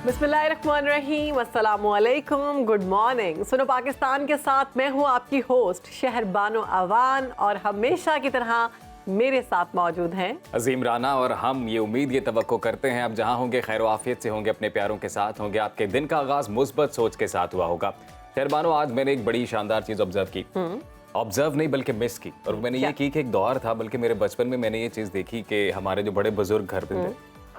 बिस्मिल्लाहिर्रहमानिर्रहीम, अस्सलामुअलैकुम, good morning. सुनो पाकिस्तान के साथ मैं हूँ आपकी होस्ट शहरबानो अवान और हमेशा की तरह मेरे साथ मौजूद हैं अजीम राना। और हम ये उम्मीद ये तवक्को करते हैं आप जहाँ होंगे खैर आफियत से होंगे, अपने प्यारों के साथ होंगे, आपके दिन का आगाज मुस्बत सोच के साथ हुआ होगा। शहरबानो, आज मैंने एक बड़ी शानदार चीज़ ऑब्जर्व की, ऑब्जर्व नहीं बल्कि मिस की। और मैंने ये की कि एक दौर था, बल्कि मेरे बचपन में मैंने ये चीज़ देखी कि हमारे जो बड़े बुजुर्ग घर पे थे,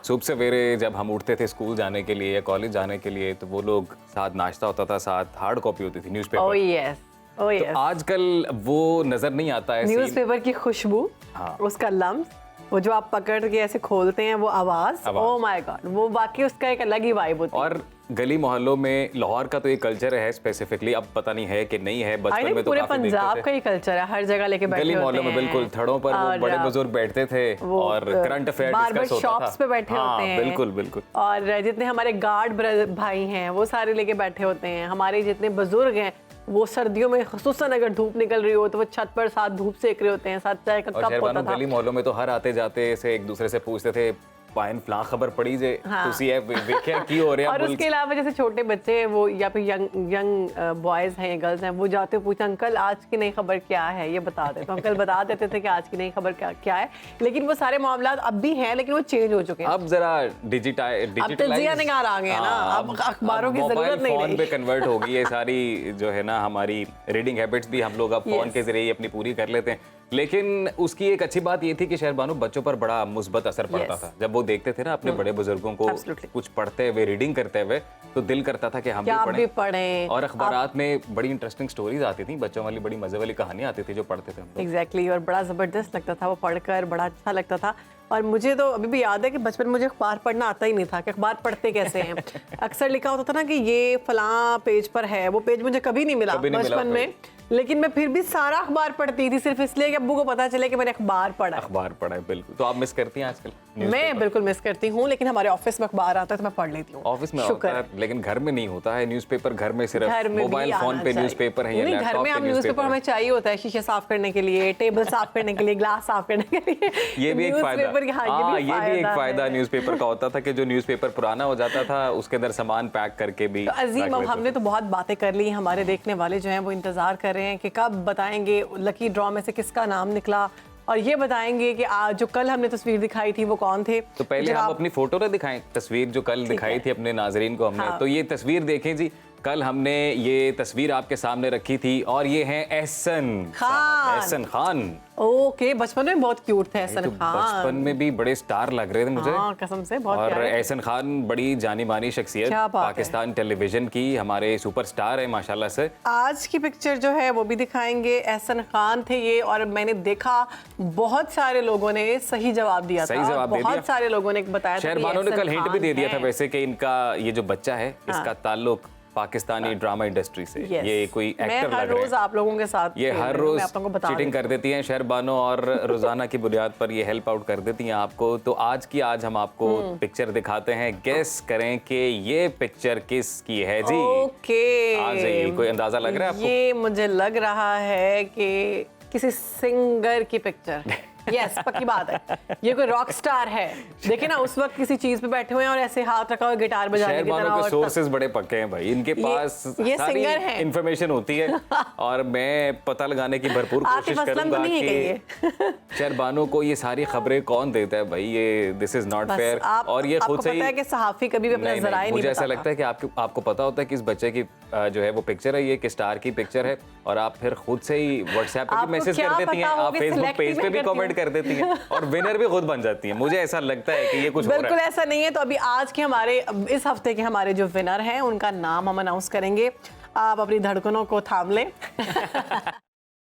सुबह सवेरे जब हम उठते थे स्कूल जाने के लिए या कॉलेज जाने के लिए, तो वो लोग साथ नाश्ता होता था, साथ हार्ड कॉपी होती थी newspaper. Oh yes, oh yes. तो आजकल वो नजर नहीं आता है। न्यूज़पेपर की खुशबू, हाँ। उसका लम्स, वो जो आप पकड़ के ऐसे खोलते हैं वो आवाज, ओह माय गॉड, वो बाकी उसका एक अलग ही वाइब होती है। और गली मोहल्लों में लाहौर का तो ये कल्चर है स्पेसिफिकली, अब पता नहीं है कि नहीं है, बचपन में तो पूरे काफी पंजाब देखते का थे। ही कल्चर है, हर जगह लेके बैठे गली होते मोहल्लों में हैं। बिल्कुल थड़ों पर वो बड़े बुजुर्ग बैठते थे और करंट अफेयर बार्बर डिस्कस होता था। शॉप्स पे बैठे होते हैं। बिल्कुल बिल्कुल। और जितने हमारे गार्ड भाई हैं वो सारे लेके बैठे होते हैं। हमारे जितने बुजुर्ग हैं वो सर्दियों में खुसूसन अगर धूप निकल रही हो तो वो छत पर साथ धूप सेक रहे होते हैं, साथ चाय का कप होता था। गली मोहल्लों में तो हर आते जाते से एक दूसरे से पूछते थे, पाइन फलां खबर पड़ी जे तुसी है देखिया की हो रहा है। और उसके अलावा जैसे छोटे बच्चे हैं वो या फिर यंग बॉयज हैं, गर्ल्स हैं, वो जाते पूछते अंकल आज की नई खबर क्या है, ये बता दे। तो अंकल बता देते थे कि आज की नई खबर क्या है। लेकिन वो सारे मामला अब भी हैं, लेकिन वो चेंज हो चुके हैं। अब जरा डिजिटलाइज निगार आ गए ना, अब अखबारों की जरूरत नहीं फोन पे कन्वर्ट हो गई है सारी जो है ना, हमारी रीडिंग हैबिट्स भी हम लोग अब फोन के जरिए अपनी पूरी कर लेते हैं। लेकिन उसकी एक अच्छी बात ये थी कि शहरबानो बच्चों पर बड़ा मुस्बत असर पड़ता था। जब वो देखते थे ना अपने बड़े बुजुर्गों को कुछ पढ़ते हुए, रीडिंग करते हुए, तो दिल करता था कि हम भी पढ़ें। और अखबारात में बड़ी इंटरेस्टिंग स्टोरीज आती थी, बच्चों वाली बड़ी मजे वाली कहानी आती थी जो पढ़ते थे हम लोग। एग्जैक्टली, और बड़ा जबरदस्त लगता था वो पढ़कर, बड़ा अच्छा लगता था। और मुझे तो अभी भी याद है कि बचपन में मुझे अखबार पढ़ना आता ही नहीं था कि अखबार पढ़ते कैसे हैं। अक्सर लिखा होता था ना कि ये फलां पेज पर है, वो पेज मुझे कभी नहीं मिला बचपन में, लेकिन मैं फिर भी सारा अखबार पढ़ती थी सिर्फ इसलिए कि अब्बू को पता चले कि मैंने अखबार पढ़ा है। बिल्कुल। तो आप मिस करती हैं आजकल? मैं बिल्कुल मिस करती हूँ, लेकिन हमारे ऑफिस में अखबार आता है तो मैं पढ़ लेती हूँ। ऑफिस में होता है, लेकिन घर में नहीं होता है न्यूज़पेपर। घर में सिर्फ मोबाइल फोन पे न्यूज़पेपर है या लैपटॉप पे घर में हम न्यूज़पेपर हमें चाहिए होता है शीशे साफ करने के लिए, टेबल साफ करने के लिए, ग्लास साफ करने के लिए। ये भी एक फायदा न्यूज़पेपर का होता था कि जो न्यूज़पेपर पुराना हो जाता था उसके अंदर सामान पैक करके भी। अजीम, अब हमने तो बहुत बातें कर ली, हमारे देखने वाले जो हैं वो इंतजार कर रहे हैं कि कब बताएंगे लकी ड्रॉ में से किसका नाम निकला, और ये बताएंगे कि आज जो कल हमने तस्वीर दिखाई थी वो कौन थे। तो पहले हम अपनी फोटो ना दिखाएं, तस्वीर जो कल दिखाई थी अपने नाजरीन को हमने। तो ये तस्वीर देखें जी, कल हमने ये तस्वीर आपके सामने रखी थी और ये है एहसन खान। ओके, बचपन में बहुत क्यूट थे एहसन खान। बचपन में भी बड़े स्टार लग रहे थे मुझे। कसम से बहुत। और एहसन खान बड़ी जानी मानी शख्सियत, पाकिस्तान टेलीविजन की हमारे सुपरस्टार है माशाल्लाह से। आज की पिक्चर जो है वो भी दिखाएंगे। एहसन खान थे ये, और मैंने देखा बहुत सारे लोगों ने सही जवाब दिया था। बहुत सारे लोगों ने बताया था। शहरबानो ने कल हिंट भी दे दिया था वैसे कि इनका ये जो बच्चा है इसका ताल्लुक पाकिस्तानी ड्रामा इंडस्ट्री से। ये कोई एक्टर लग रहे हैं। आप लोगों के साथ ये हर रोज चीटिंग कर देती हैं शहरबानो, और रोजाना की बुनियाद पर ये हेल्प आउट कर देती हैं आपको। तो आज हम आपको पिक्चर दिखाते हैं, गेस करें कि ये पिक्चर किस की है जी। ओके, आ जाइए, कोई अंदाजा लग रहा है आपको? ये मुझे लग रहा है कि किसी सिंगर की पिक्चर। यस, पक्की बात है, ये कोई रॉक स्टार है। देखिए ना, उस वक्त किसी चीज पे बैठे हुए हैं और ऐसे हाथ रखा हुआ गिटार बजाने की तरह। सोर्सेज बड़े पक्के हैं भाई, इनके पास सारी इंफॉर्मेशन होती है और मैं पता लगाने की भरपूर कोशिश करूंगा कि शहरबानो को ये सारी खबरें कौन देता है भाई। ये दिस इज नॉट फेयर। और ये खुद से ही कि सहाफी कभी भी अपना जराए नहीं, मुझे ऐसा लगता है कि आपको पता होता है कि इस बच्चे की जो है वो पिक्चर है, ये किस स्टार की पिक्चर है, और आप फिर खुद से ही व्हाट्सएप पे भी मैसेज कर देती हैं, आप फेसबुक पेज पे भी कमेंट कर देती हैं और विनर भी खुद बन जाती हैं। मुझे ऐसा लगता है कि ये कुछ बिल्कुल ऐसा नहीं है। तो अभी आज के हमारे इस हफ्ते के हमारे जो विनर हैं उनका नाम हम अनाउंस करेंगे। आप अपनी धड़कनों को थाम लें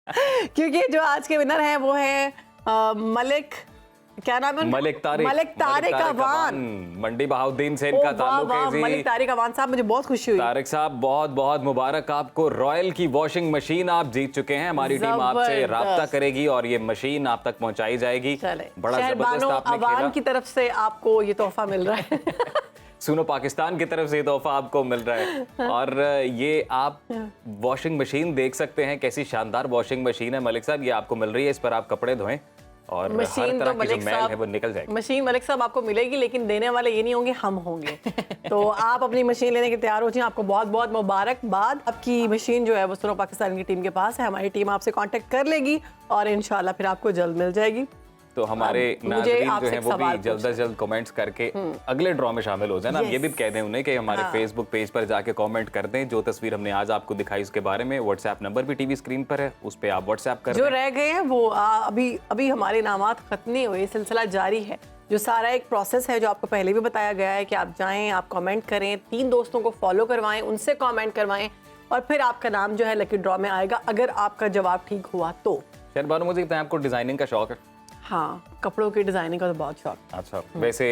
क्योंकि जो आज के विनर हैं वो है मलिक, क्या नाम है? मलिक तारिक अवान। मंडी बहाउद्दीन से इनका ताल्लुक है जी। मलिक तारिक अवान साहब, मुझे बहुत खुशी हुई। तारिक साहब, बहुत बहुत मुबारक आपको। रॉयल की वॉशिंग मशीन आप जीत चुके हैं। हमारी टीम आपसे राब्ता करेगी और ये मशीन आप तक पहुंचाई जाएगी। बड़ा जबरदस्त आपने खेला। अवान की तरफ से आपको ये तोहफा मिल रहा है। सुनो पाकिस्तान की तरफ से तोहफा आपको मिल रहा है। और ये आप वॉशिंग मशीन देख सकते हैं, कैसी शानदार वॉशिंग मशीन है मलिक साहब, ये आपको मिल रही है। इस पर आप कपड़े धोएं और हर मशीन तरह तो की जो मलिक मैल है साहब वो निकल जाएगी। मशीन मलिक साहब आपको मिलेगी, लेकिन देने वाले ये नहीं होंगे, हम होंगे। तो आप अपनी मशीन लेने के तैयार हो जाइए। आपको बहुत बहुत मुबारकबाद। आपकी मशीन जो है वो सुनो पाकिस्तान की टीम के पास है। हमारी टीम आपसे कांटेक्ट कर लेगी और इंशाल्लाह फिर आपको जल्द मिल जाएगी। तो हमारे मुझे नाज़रीन जो आपसे हैं एक वो भी सवाल जल्द से जल्द कमेंट्स करके अगले ड्रॉ में शामिल हो जाए ना। हम ये भी कह दें उन्हें कि हमारे फेसबुक पेज पर जाके कमेंट कर दें। जो तस्वीर हमने आज आपको दिखाई उसके बारे में व्हाट्सएप नंबर भी टीवी स्क्रीन पर है, उस पर आप व्हाट्सएप कर जो दें। रह गए हैं वो अभी अभी हमारे इनामात खत्म नहीं हुए, सिलसिला जारी है। जो सारा एक प्रोसेस है जो आपको पहले भी बताया गया है कि आप जाएं, आप कमेंट करें, 3 दोस्तों को फॉलो करवाएं, उनसे कमेंट करवाएं और फिर आपका नाम जो है लकी ड्रॉ में आएगा अगर आपका जवाब ठीक हुआ तो। शहरबानो, मुझे लगता है आपको डिजाइनिंग का शौक है। हाँ, कपड़ों की डिजाइनिंग का तो बहुत शौक। अच्छा, वैसे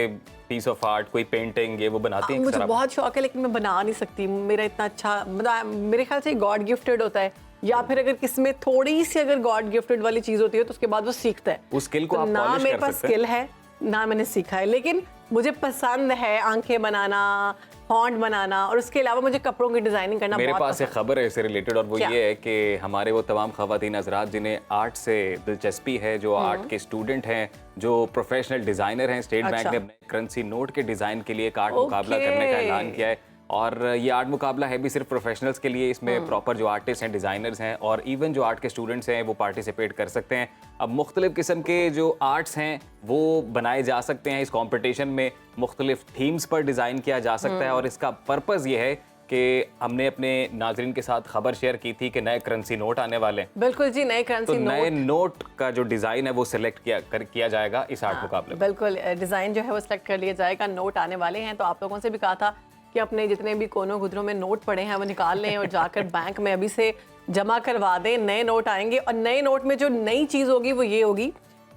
पीस ऑफ आर्ट, कोई पेंटिंग ये वो बनाती हैं? मुझे सर आप? बहुत शौक है लेकिन मैं बना नहीं सकती। मेरा इतना अच्छा मतलब मेरे ख्याल से गॉड गिफ्टेड होता है, या फिर अगर किसमें थोड़ी सी अगर गॉड गिफ्टेड वाली चीज होती है तो उसके बाद वो सीखता है। उस स्किल को तो आप ना पॉलिश मेरे कर पास सकते हैं। स्किल है ना मैंने सीखा है, लेकिन मुझे पसंद है आंखें बनाना, फॉन्ट बनाना और उसके अलावा मुझे कपड़ों की डिजाइनिंग करना मेरे बहुत पास एक खबर है इससे रिलेटेड, और वो क्या? ये है कि हमारे वो तमाम खवातीन हज़रात जिन्हें आर्ट से दिलचस्पी है, जो आर्ट के स्टूडेंट हैं, जो प्रोफेशनल डिज़ाइनर हैं, स्टेट बैंक अच्छा। ने अपने करेंसी नोट के डिज़ाइन के लिए एक आर्ट मुकाबला करने का ऐलान किया है। और ये आर्ट मुकाबला है भी सिर्फ प्रोफेशनल्स के लिए। इसमें प्रॉपर जो आर्टिस्ट हैं, डिज़ाइनर्स हैं और इवन जो आर्ट के स्टूडेंट्स हैं वो पार्टिसिपेट कर सकते हैं। अब मुख्तलिफ किस्म के जो आर्ट्स हैं वो बनाए जा सकते हैं इस कॉम्पिटिशन में। मुख्तलिफ थीम्स पर डिज़ाइन किया जा सकता है और इसका पर्पज़ ये है कि हमने अपने नाजरीन के साथ खबर शेयर की थी कि नए करेंसी नोट आने वाले हैं। बिल्कुल जी, नए तो करेंसी नए नोट नोट का जो डिज़ाइन है वो सिलेक्ट किया जाएगा इस आर्ट मुकाबले में। बिल्कुल डिजाइन जो है वो सिलेक्ट कर लिया जाएगा। नोट आने वाले हैं तो आप लोगों से भी कहा था कि अपने जितने भी कोनों गुदरों में नोट पड़े हैं वो निकाल लें और जाकर बैंक में अभी से जमा करवा दें। नए नोट आएंगे और नए नोट में जो नई चीज़ होगी वो ये होगी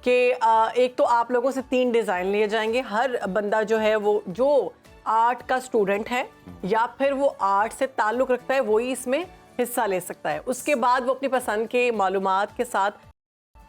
कि एक तो आप लोगों से 3 डिज़ाइन लिए जाएंगे। हर बंदा जो है वो जो आर्ट का स्टूडेंट है या फिर वो आर्ट से ताल्लुक़ रखता है वही इसमें हिस्सा ले सकता है। उसके बाद वो अपनी पसंद के मालूमात के साथ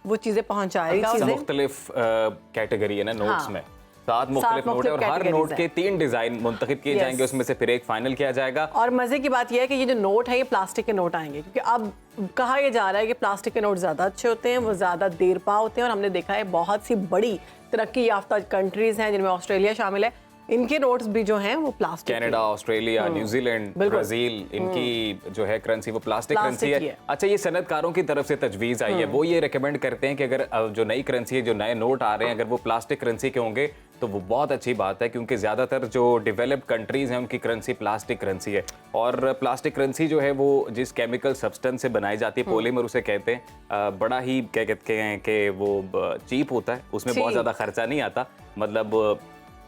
वो चीज़ें पहुँचाएगा। मुख्तलिफ कैटेगरी है ना नोट्स हाँ। में, 7 मुख्तलिफ नोट है और हर नोट के 3 डिज़ाइन मुंतखब किए जाएंगे, उसमें से फिर एक फाइनल किया जाएगा। और मजे की बात यह है कि ये जो नोट है ये प्लास्टिक के नोट आएंगे, क्योंकि अब कहा यह जा रहा है कि प्लास्टिक के नोट ज़्यादा अच्छे होते हैं, वो ज़्यादा देर पा होते हैं। और हमने देखा है बहुत सी बड़ी तरक्की याफ्ता कंट्रीज़ हैं जिनमें ऑस्ट्रेलिया शामिल है, इनके नोट्स भी जो हैं वो plastic Canada, Australia, New Zealand, Brazil, इनकी जो है करेंसी वो प्लास्टिक करेंसी है। अच्छा, ये सनतकारों की तरफ से तजवीज़ आई है, वो ये रिकमेंड करते हैं कि अगर जो नई करेंसी है, जो नए नोट आ रहे हैं, अगर वो प्लास्टिक करेंसी के होंगे तो वो बहुत अच्छी बात है, क्योंकि ज़्यादातर जो डेवलप्ड कंट्रीज़ हैं उनकी करेंसी प्लास्टिक करेंसी है। और प्लास्टिक करेंसी जो है वो जिस केमिकल सब्सटेंस से बनाई जाती है, पॉलीमर उसे कहते हैं, बड़ा ही क्या कहते हैं कि वो चीप होता है, उसमें बहुत ज़्यादा खर्चा नहीं आता। मतलब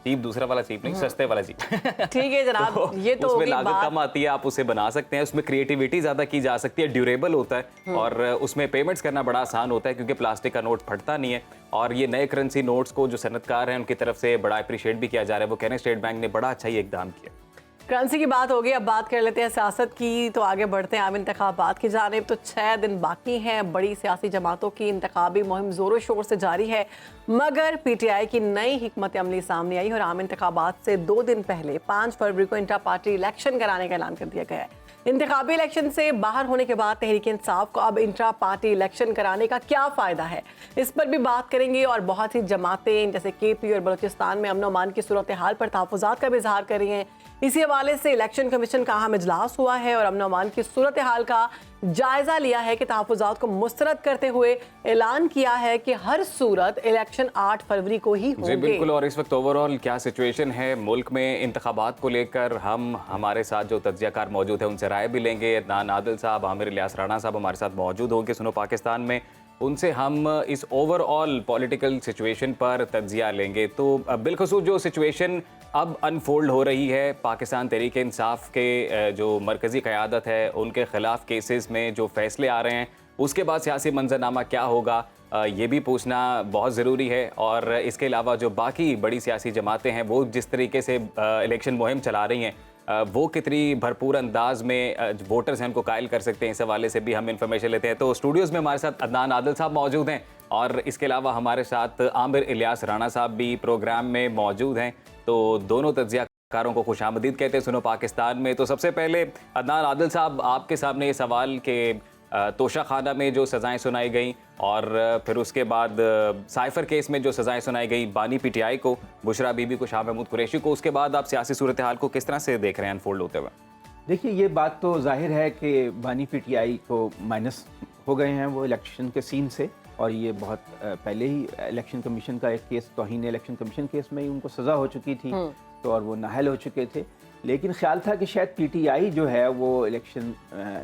चीप दूसरा वाला चीप नहीं, सस्ते वाला चीप। ठीक है जनाब, ये तो उसमें लागत कम आती है, आप उसे बना सकते हैं, उसमें क्रिएटिविटी ज़्यादा की जा सकती है, ड्यूरेबल होता है और उसमें पेमेंट्स करना बड़ा आसान होता है क्योंकि प्लास्टिक का नोट फटता नहीं है। और ये नए करेंसी नोट्स को जो सनतकार हैं उनकी तरफ से बड़ा अप्रिशिएट भी किया जा रहा है। वो कह रहे हैं स्टेट बैंक ने बड़ा अच्छा ही इकदाम किया। करेंसी की बात होगी, अब बात कर लेते हैं सियासत की। तो आगे बढ़ते हैं आम इंतखाबात की जानिब। तो 6 दिन बाकी हैं, बड़ी सियासी जमातों की इंतखाबी मुहिम ज़ोरों शोर से जारी है, मगर PTI की नई हिकमत अमली सामने आई और आम इंतखाबात से 2 दिन पहले 5 फरवरी को इंट्रा पार्टी इलेक्शन कराने का ऐलान कर दिया गया है। इंतखाबी इलेक्शन से बाहर होने के बाद तहरीक इंसाफ को अब इंट्रा पार्टी इलेक्शन कराने का क्या फ़ायदा है, इस पर भी बात करेंगे। और बहुत सी जमातें जैसे KP और बलूचिस्तान में अमन अमान की सूरत हाल पर तहफ़्फ़ुज़ात का भी इजहार कर रही हैं। इसी हवाले से इलेक्शन कमीशन का अहम इजलास हुआ है और अमन अमान की सूरत हाल का जायजा लिया है कि तहफ़्फ़ुज़ात को मुस्तरद करते हुए ऐलान किया है कि हर सूरत इलेक्शन 8 फरवरी को ही होंगे। जी बिल्कुल। और इस वक्त ओवरऑल क्या सिचुएशन है मुल्क में इंतखाबात को लेकर, हम हमारे साथ जो तज्ज़ियाकार मौजूद है उनसे राय भी लेंगे। अदनान आदिल साहब, आमिर इलियास राणा साहब हमारे साथ मौजूद होंगे सुनो पाकिस्तान में, उनसे हम इस ओवरऑल पॉलिटिकल सिचुएशन पर तज्जिया लेंगे। तो बिलखसूस जो सिचुएशन अब अनफोल्ड हो रही है, पाकिस्तान तहरीक इंसाफ के जो मरकज़ी क़यादत है उनके ख़िलाफ़ केसेस में जो फ़ैसले आ रहे हैं, उसके बाद सियासी मंजरनामा क्या होगा, ये भी पूछना बहुत ज़रूरी है। और इसके अलावा जो बाकी बड़ी सियासी जमातें हैं वो जिस तरीके से इलेक्शन मुहिम चला रही हैं, वो कितनी भरपूर अंदाज में वोटर्स हैं उनको कायल कर सकते हैं, इस हवाले से भी हम इंफॉर्मेशन लेते हैं। तो स्टूडियोज़ में हमारे साथ अदनान आदिल साहब मौजूद हैं और इसके अलावा हमारे साथ आमिर इलियास राणा साहब भी प्रोग्राम में मौजूद हैं। तो दोनों तज्ज़ियाकारों को खुशामदीद कहते हैं सुनो पाकिस्तान में। तो सबसे पहले अदनान आदिल साहब, आपके सामने ये सवाल कि तोशा खाना में जो सज़ाएं सुनाई गई और फिर उसके बाद साइफर केस में जो सज़ाएं सुनाई गई बानी पीटीआई को, बुशरा बीबी को, शाह महमूद कुरैशी को, उसके बाद आप सियासी सूरत हाल को किस तरह से देख रहे हैं अनफोल्ड होते हुए? देखिए, ये बात तो जाहिर है कि बानी पीटीआई को माइनस हो गए हैं वो इलेक्शन के सीन से, और ये बहुत पहले ही इलेक्शन कमीशन का एक केस, तौहीन इलेक्शन कमीशन केस में ही उनको सज़ा हो चुकी थी, तो और वो नाअहल हो चुके थे। लेकिन ख्याल था कि शायद पीटीआई जो है वो इलेक्शन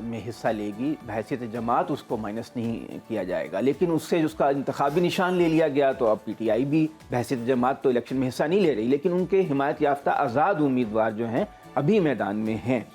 में हिस्सा लेगी, बहैसियत जमात उसको माइनस नहीं किया जाएगा, लेकिन उससे उसका इंतखाबी निशान ले लिया गया। तो अब पीटीआई भी बहैसियत जमात तो इलेक्शन में हिस्सा नहीं ले रही, लेकिन उनके हिमायत याफ्ता आज़ाद उम्मीदवार जो हैं अभी मैदान में हैं।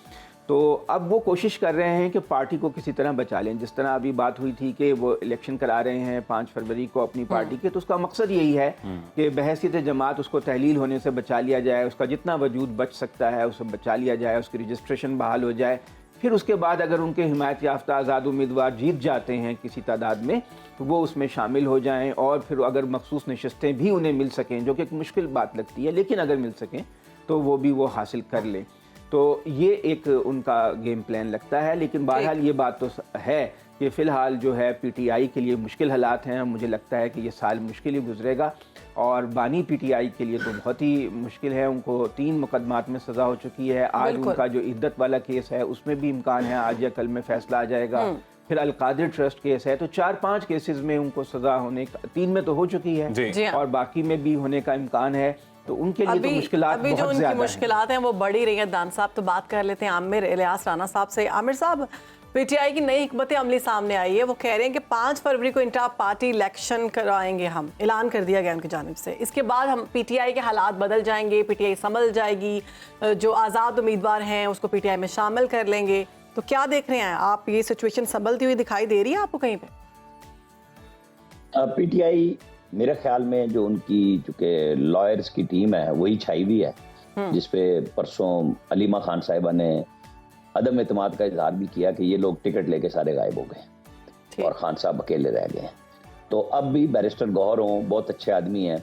तो अब वो कोशिश कर रहे हैं कि पार्टी को किसी तरह बचा लें। जिस तरह अभी बात हुई थी कि वो इलेक्शन करा रहे हैं 5 फरवरी को अपनी पार्टी के, तो उसका मकसद यही है कि बहैसियत जमात उसको तहलील होने से बचा लिया जाए, उसका जितना वजूद बच सकता है उसे बचा लिया जाए, उसकी रजिस्ट्रेशन बहाल हो जाए। फिर उसके बाद अगर उनके हिमायत याफ्ता आज़ाद उम्मीदवार जीत जाते हैं किसी तादाद में, तो वो उसमें शामिल हो जाएँ, और फिर अगर मखसूस नशस्तें भी उन्हें मिल सकें, जो कि एक मुश्किल बात लगती है, लेकिन अगर मिल सकें तो वो भी वो हासिल कर लें। तो ये एक उनका गेम प्लान लगता है। लेकिन बहरहाल ये बात तो है कि फ़िलहाल जो है पीटीआई के लिए मुश्किल हालात हैं। मुझे लगता है कि ये साल मुश्किल ही गुजरेगा, और बानी पीटीआई के लिए तो बहुत ही मुश्किल है। उनको 3 मुकदमात में सज़ा हो चुकी है। आज उनका जो इद्दत वाला केस है उसमें भी इम्कान है आज या कल में फ़ैसला आ जाएगा। फिर अलकादिर ट्रस्ट केस है, तो 4-5 केसेस में उनको सज़ा होने का, 3 में तो हो चुकी है और बाकी में भी होने का इम्कान है। तो उनके लिए तो मुश्किलात बहुत ज़्यादा हैं। जो उनकी मुश्किलात हैं वो बढ़ी रही हैं। दान साहब तो बात कर लेते हैं आमिर इलियास राना साहब से। आमिर साहब, पीटीआई की नई हिकमत अमली सामने आई है। वो कह रहे हैं कि 5 फरवरी को इंटर पार्टी इलेक्शन कराएंगे, हम ऐलान कर दिया गया उनकी जानिब से। इसके बाद हम पीटीआई के हालात बदल जाएंगे, पीटीआई संभल जाएगी, जो आज़ाद उम्मीदवार हैं उसको पीटीआई में शामिल कर लेंगे। तो क्या देख रहे हैं आप, ये सिचुएशन संभलती हुई दिखाई दे रही है आपको कहीं पे? पीटीआई मेरे ख्याल में जो उनकी चूंकि लॉयर्स की टीम है वही छाई हुई है, जिसपे परसों अलीमा खान साहिबा ने अदम एतमाद का इजहार भी किया कि ये लोग टिकट लेके सारे गायब हो गए और खान साहब अकेले रह गए। तो अब भी बैरिस्टर गौहर हों, बहुत अच्छे आदमी हैं,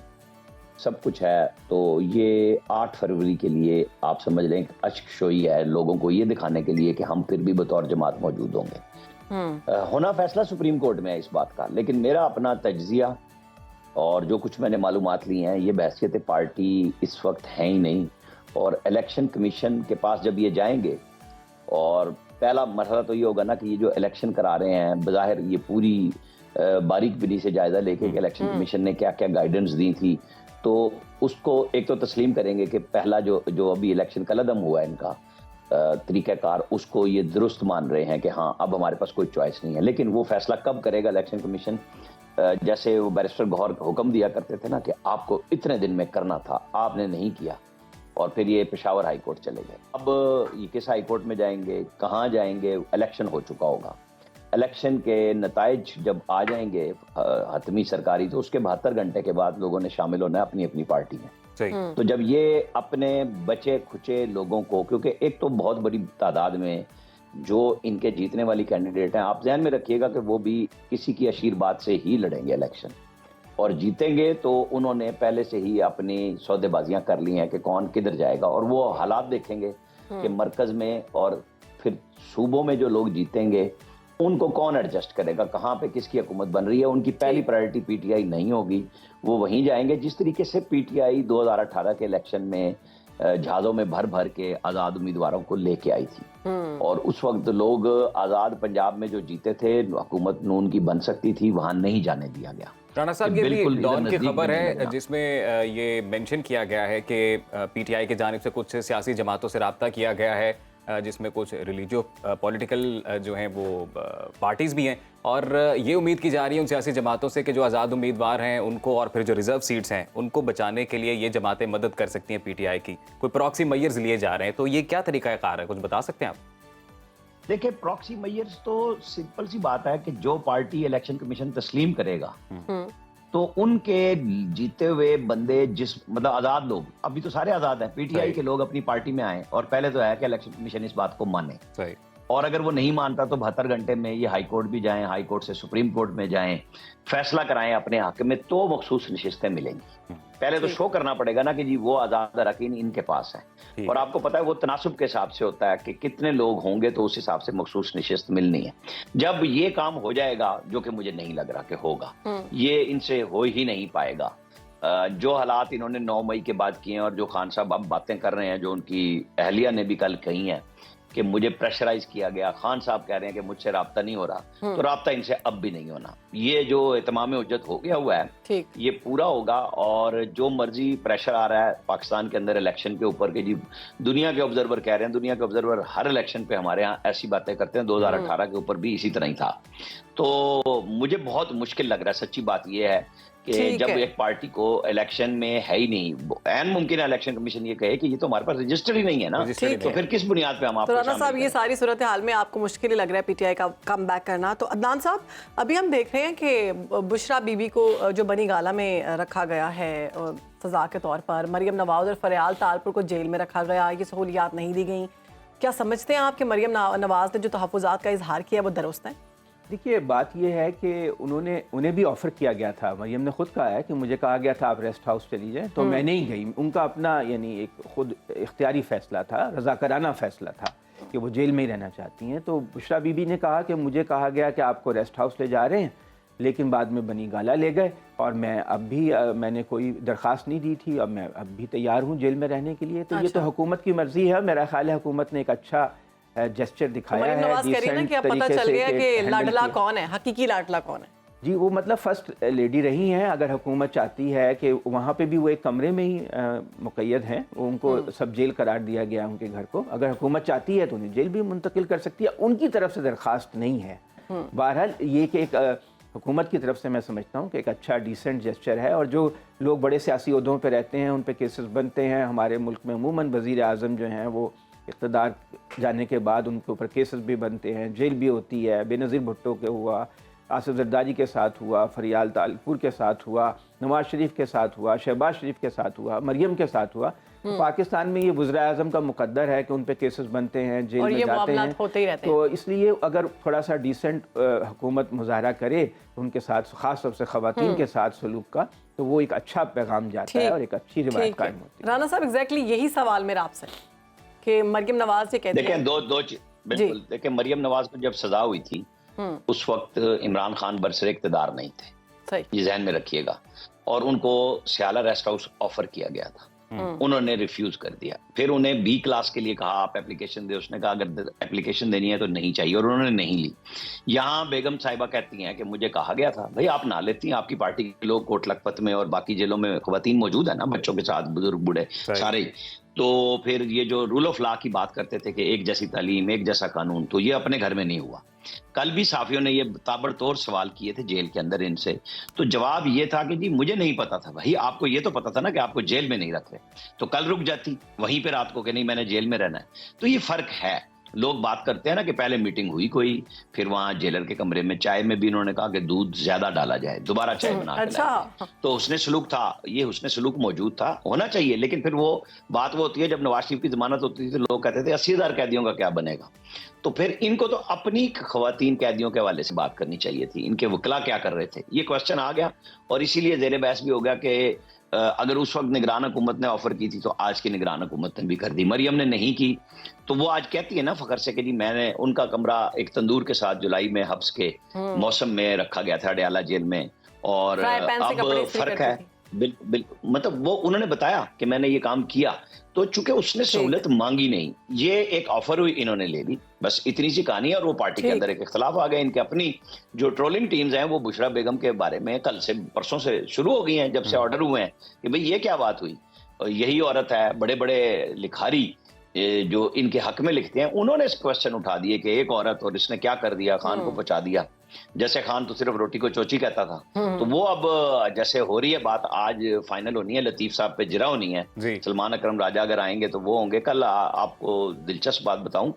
सब कुछ है, तो ये 8 फरवरी के लिए आप समझ लें अश्कशोई है लोगों को ये दिखाने के लिए कि हम फिर भी बतौर जमात मौजूद होंगे। होना फैसला सुप्रीम कोर्ट में है इस बात का, लेकिन मेरा अपना तज्जिया और जो कुछ मैंने मालूमात ली हैं, ये बहसियत पार्टी इस वक्त है ही नहीं। और इलेक्शन कमीशन के पास जब ये जाएंगे, और पहला मरहला तो ये होगा ना कि ये जो इलेक्शन करा रहे हैं, बज़ाहिर ये पूरी बारीक बिनी से जायजा लेके कि इलेक्शन कमीशन ने क्या क्या गाइडेंस दी थी, तो उसको एक तो तस्लीम करेंगे कि पहला जो अभी इलेक्शन कलअदम हुआ है इनका तरीक़ाकार, उसको ये दुरुस्त मान रहे हैं कि हाँ अब हमारे पास कोई चॉइस नहीं है। लेकिन वो फैसला कब करेगा इलेक्शन कमीशन? जैसे वो बैरिस्टर गौहर हुक्म दिया करते थे ना कि आपको इतने दिन में करना था, आपने नहीं किया, और फिर ये पेशावर हाई कोर्ट चले गए। अब ये किस हाई कोर्ट में जाएंगे, कहाँ जाएंगे? इलेक्शन हो चुका होगा, इलेक्शन के नताइज जब आ जाएंगे हतमी सरकारी, तो उसके 72 घंटे के बाद लोगों ने शामिल होना है अपनी अपनी पार्टी में। तो जब ये अपने बचे खुचे लोगों को, क्योंकि एक तो बहुत बड़ी तादाद में जो इनके जीतने वाली कैंडिडेट हैं, आप ध्यान में रखिएगा कि वो भी किसी की आशीर्वाद से ही लड़ेंगे इलेक्शन, और जीतेंगे तो उन्होंने पहले से ही अपनी सौदेबाजियां कर ली हैं कि कौन किधर जाएगा, और वो हालात देखेंगे कि मरकज में और फिर सूबों में जो लोग जीतेंगे उनको कौन एडजस्ट करेगा, कहाँ पे किसकी हुकूमत बन रही है। उनकी पहली प्रायोरिटी पीटीआई नहीं होगी, वो वहीं जाएंगे जिस तरीके से पीटीआई 2018 के इलेक्शन में जहाज़ों में भर भर के आज़ाद उम्मीदवारों को लेके आई थी, और उस वक्त लोग आज़ाद पंजाब में जो जीते थे, हुकूमत नून की बन सकती थी, वहाँ नहीं जाने दिया गया। राणा साहब, ये भी डॉन की खबर है जिसमें ये मेंशन किया गया है कि पीटीआई की जानिब से कुछ सियासी जमातों से रब्ता किया गया है, जिसमें कुछ रिलीजियो पॉलिटिकल जो हैं वो पार्टीज़ भी हैं, और ये उम्मीद की जा रही है उन सियासी जमातों से कि जो आज़ाद उम्मीदवार हैं उनको और फिर जो रिजर्व सीट्स हैं उनको बचाने के लिए ये जमातें मदद कर सकती हैं पीटीआई की। कोई प्रॉक्सी मेयर्स लिए जा रहे हैं, तो ये क्या तरीक़ाकार है, कुछ बता सकते हैं आप? देखिए, प्रॉक्सी मेयर्स तो सिंपल सी बात है कि जो पार्टी इलेक्शन कमीशन तस्लीम करेगा तो उनके जीते हुए बंदे, जिस मतलब आजाद लोग, अभी तो सारे आजाद हैं, पीटीआई के लोग अपनी पार्टी में आए, और पहले तो है कि इलेक्शन कमीशन इस बात को माने, और अगर वो नहीं मानता तो 72 घंटे में ये हाई कोर्ट भी जाएं, हाई कोर्ट से सुप्रीम कोर्ट में जाएं, फैसला कराएं अपने हक में, तो मखसूस नशिस्तें मिलेंगी। पहले तो शो करना पड़ेगा ना कि जी वो आजाद अरकान इनके पास है, और आपको पता है वो तनासुब के हिसाब से होता है कि कितने लोग होंगे तो उस हिसाब से मखसूस नशिस्त मिलनी है। जब ये काम हो जाएगा, जो कि मुझे नहीं लग रहा कि होगा, ये इनसे हो ही नहीं पाएगा। जो हालात इन्होंने 9 मई के बाद किए हैं और जो खान साहब अब बातें कर रहे हैं, जो उनकी अहलिया ने भी कल कही है कि मुझे प्रेशराइज किया गया, खान साहब कह रहे हैं कि मुझसे राब्ता नहीं हो रहा, तो राब्ता इनसे अब भी नहीं होना। ये जो इत्माम उज्जत हो गया हुआ है, ये पूरा होगा। और जो मर्जी प्रेशर आ रहा है पाकिस्तान के अंदर इलेक्शन के ऊपर के जी, दुनिया के ऑब्जर्वर कह रहे हैं, दुनिया के ऑब्जर्वर हर इलेक्शन पे हमारे यहाँ ऐसी बातें करते हैं, 2018 के ऊपर भी इसी तरह ही था। तो मुझे बहुत मुश्किल लग रहा है, सच्ची बात यह है कि जब एक पार्टी को इलेक्शन में है ही नहीं, ऐन मुमकिन है इलेक्शन कमीशन ये कहे कि ये तो हमारे पास रजिस्टर ही नहीं है ना, तो फिर किस बुनियाद पे हम आपको राना साहब, ये सारी सूरत हाल में आपको मुश्किल ही लग रहा है पीटीआई का कम बैक करना। तो अदनान साहब, अभी हम देख रहे हैं कि बुशरा बीबी को जो बनी गाला में रखा गया है सजा के तौर पर, मरियम नवाज और फरियाल तालपुर को जेल में रखा गया, ये सहूलियात नहीं दी गई। क्या समझते हैं आप कि मरियम नवाज ने जो तहफ़्फ़ुज़ात का इजहार किया वो दुरुस्त है? देखिए, बात यह है कि उन्हें भी ऑफ़र किया गया था। मरियम ने खुद कहा है कि मुझे कहा गया था आप रेस्ट हाउस चली जाएं, तो मैं नहीं गई। उनका अपना यानी एक खुद इख्तियारी फ़ैसला था, रज़ाकराना फ़ैसला था कि वो जेल में ही रहना चाहती हैं। तो बुशरा बीबी ने कहा कि मुझे कहा गया कि आपको रेस्ट हाउस ले जा रहे हैं, लेकिन बाद में बनी गाला ले गए, और मैं अब भी मैंने कोई दरख्वास्त नहीं दी थी, अब मैं अब भी तैयार हूँ जेल में रहने के लिए। तो ये तो हुकूमत की मर्ज़ी है। मेरा ख्याल है हुकूमत ने एक अच्छा जेस्चर दिखाया है। नवाज कह रही है ना कि अब पता चल गया कि लाडला कौन है, हकीकी लाडला कौन है। जी, वो मतलब फर्स्ट लेडी रही हैं। अगर हुकूमत चाहती है कि वहाँ पे भी वो एक कमरे में ही मुक़य्यद हैं, उनको सब जेल करार दिया गया उनके घर को। अगर हुकूमत चाहती है तो उन्हें जेल भी मुंतकिल कर सकती है, उनकी तरफ से दरख्वास्त नहीं है। बहरहाल ये कि एक हुकूमत की तरफ से मैं समझता हूँ कि एक अच्छा डिसेंट जेस्चर है। और जो लोग बड़े सियासी ओहदों पर रहते हैं उन पर केसेस बनते हैं। हमारे मुल्क में अमूमन वज़ीर आज़म जो हैं वो इक़्तिदार जाने के बाद उनके ऊपर केसेस भी बनते हैं, जेल भी होती है। बेनज़ीर भुट्टो के हुआ, आसिफ ज़रदारी के साथ हुआ, फरियाल तालपुर के साथ हुआ, नवाज शरीफ के साथ हुआ, शहबाज शरीफ के साथ हुआ, मरियम के साथ हुआ। तो पाकिस्तान में ये वज़ीर आज़म का मुक़द्दर है कि उन पे केसेस बनते हैं, जेल में जाते हैं, होते ही रहते हैं। तो इसलिए अगर थोड़ा सा डिसेंट हुकूमत मुज़ाहरा करे उनके साथ, ख़ास तौर से ख़वातीन के साथ सलूक का, तो वो एक अच्छा पैगाम जाता है और एक अच्छी रिवायत कायम होती है। राना साहब, एग्जैक्टली यही सवाल मेरा आपसे कि मरियम नवाज ये कहती है। देखें, दो बिल्कुल देखें, मरियम नवाज को जब सजा हुई थी उस वक्त इमरान खान बरसरे इक़्तिदार नहीं थे, ये ज़हन में रखिएगा। और उनको सियाला रेस्ट हाउस ऑफर किया गया था, उन्होंने रिफ्यूज कर दिया। फिर उन्हें बी क्लास के लिए कहा आप एप्लीकेशन दे, उसने कहा अगर एप्लीकेशन देनी है तो नहीं चाहिए, और उन्होंने नहीं ली। यहाँ बेगम साहिबा कहती हैं कि मुझे कहा गया था। भाई आप ना लेती हैं, आपकी पार्टी के लोग कोट लखपत में और बाकी जेलों में ख़वातीन मौजूद है ना, बच्चों के साथ, बुजुर्ग बूढ़े सारे। तो फिर ये जो रूल ऑफ लॉ की बात करते थे कि एक जैसी तालीम, एक जैसा कानून, तो ये अपने घर में नहीं हुआ। कल भी साफियों ने ये ताबड़तोड़ सवाल किए थे जेल के अंदर इनसे, तो जवाब ये था कि जी मुझे नहीं पता था। भाई आपको ये तो पता था ना कि आपको जेल में नहीं रख रहे, तो कल रुक जाती वहीं पे रात को कि नहीं मैंने जेल में रहना है। तो ये फर्क है। लोग बात करते हैं ना कि पहले मीटिंग हुई कोई, फिर वहां जेलर के कमरे में चाय में भी इन्होंने कहा कि दूध ज्यादा डाला जाए, दोबारा चाय बना के लाएं। तो हुस्ने सलूक था, ये हुस्ने सलूक मौजूद था, होना चाहिए। लेकिन फिर वो बात वो होती है, जब नवाज शरीफ की जमानत होती थी तो लोग कहते थे 80,000 कैदियों का क्या बनेगा। तो फिर इनको तो अपनी ख़वातीन कैदियों के हवाले से बात करनी चाहिए थी, इनके वकला क्या कर रहे थे, ये क्वेश्चन आ गया। और इसीलिए ज़ेर बहस भी हो गया कि अगर उस वक्त निगरान हुकूमत ने ऑफर की थी तो आज की निगरान हुकूमत ने भी कर दी। मरियम ने नहीं की, तो वो आज कहती है ना फखर से कि जी मैंने उनका कमरा एक तंदूर के साथ जुलाई में हब्स के मौसम में रखा गया था अडयाला जेल में, और अब फर्क है। बिल्कुल मतलब वो उन्होंने बताया कि मैंने ये काम किया, तो चूंकि उसने सहूलत मांगी नहीं, ये एक ऑफर हुई, इन्होंने ले ली, बस इतनी सी कहानी है। और वो पार्टी के अंदर एक इख्तलाफ आ गया। इनके अपनी जो ट्रोलिंग टीम्स हैं वो बुशरा बेगम के बारे में कल से परसों से शुरू हो गई हैं, जब से ऑर्डर हुए हैं कि भाई ये क्या बात हुई, यही औरत है। बड़े बड़े लिखारी जो इनके हक में लिखते हैं उन्होंने इस क्वेश्चन उठा दिए कि एक औरत और इसने क्या कर दिया, खान को पहुंचा दिया, जैसे खान तो सिर्फ रोटी को चोची कहता था। तो वो अब जैसे हो रही है बात, आज फाइनल होनी है, लतीफ साहब पे जिरा होनी है, सलमान अकरम राजा अगर आएंगे तो वो होंगे कल। आपको दिलचस्प बात बताऊं,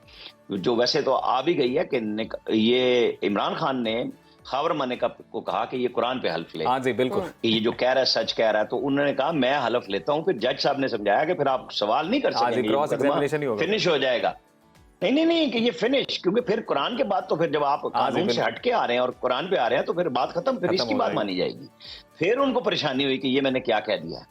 जो वैसे तो आ भी गई है कि ये इमरान खान ने खावर मानेका को कहा कि ये कुरान पे हल्फ ले। हाँ जी बिल्कुल, ये जो कह रहा है सच कह रहा है, तो उन्होंने कहा मैं हल्फ लेता हूँ। फिर जज साहब ने समझाया कि फिर आप सवाल नहीं कर सकेंगे, फिनिश हो जाएगा। नहीं कि ये फिनिश, क्योंकि फिर कुरान के बाद तो फिर जब आप कानून से हटके आ रहे हैं और कुरान पे आ रहे हैं तो फिर बात खत्म, फिर इसकी बात मानी जाएगी। फिर उनको परेशानी हुई कि ये मैंने क्या कह दिया।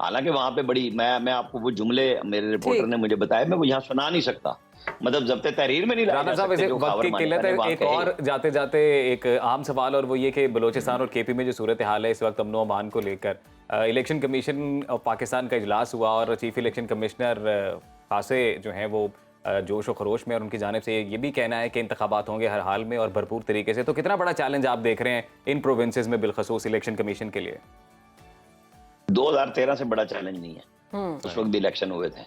हालांकि वहां पे बड़ी मैं आपको वो जुमले मेरे रिपोर्टर ने मुझे बताया, मैं वो यहाँ सुना नहीं सकता, मतलब जब्ते तहरीर में नहीं लाया राना जा साहब, सकते इसे जो वक्त खबर की माने किल्लत जाने है। वहाँ एक पे है। और जाते जाते एक आम सवाल, और वो ये कि बलोचिस्तान और केपी में जो सूरत हाल है इस वक्त अमन अमान को लेकर, इलेक्शन कमीशन ऑफ पाकिस्तान का इजलास हुआ और चीफ इलेक्शन कमिश्नर खासे जो हैं वो जोश व खरोश में, और उनकी जानिब से ये भी कहना है कि इंतखाबात होंगे हर हाल में और भरपूर तरीके से। तो कितना बड़ा चैलेंज आप देख रहे हैं इन प्रोविंसेस में बिलखसूस इलेक्शन कमीशन के लिए? 2013 से बड़ा चैलेंज नहीं है। उस वक्त भी इलेक्शन हुए थे,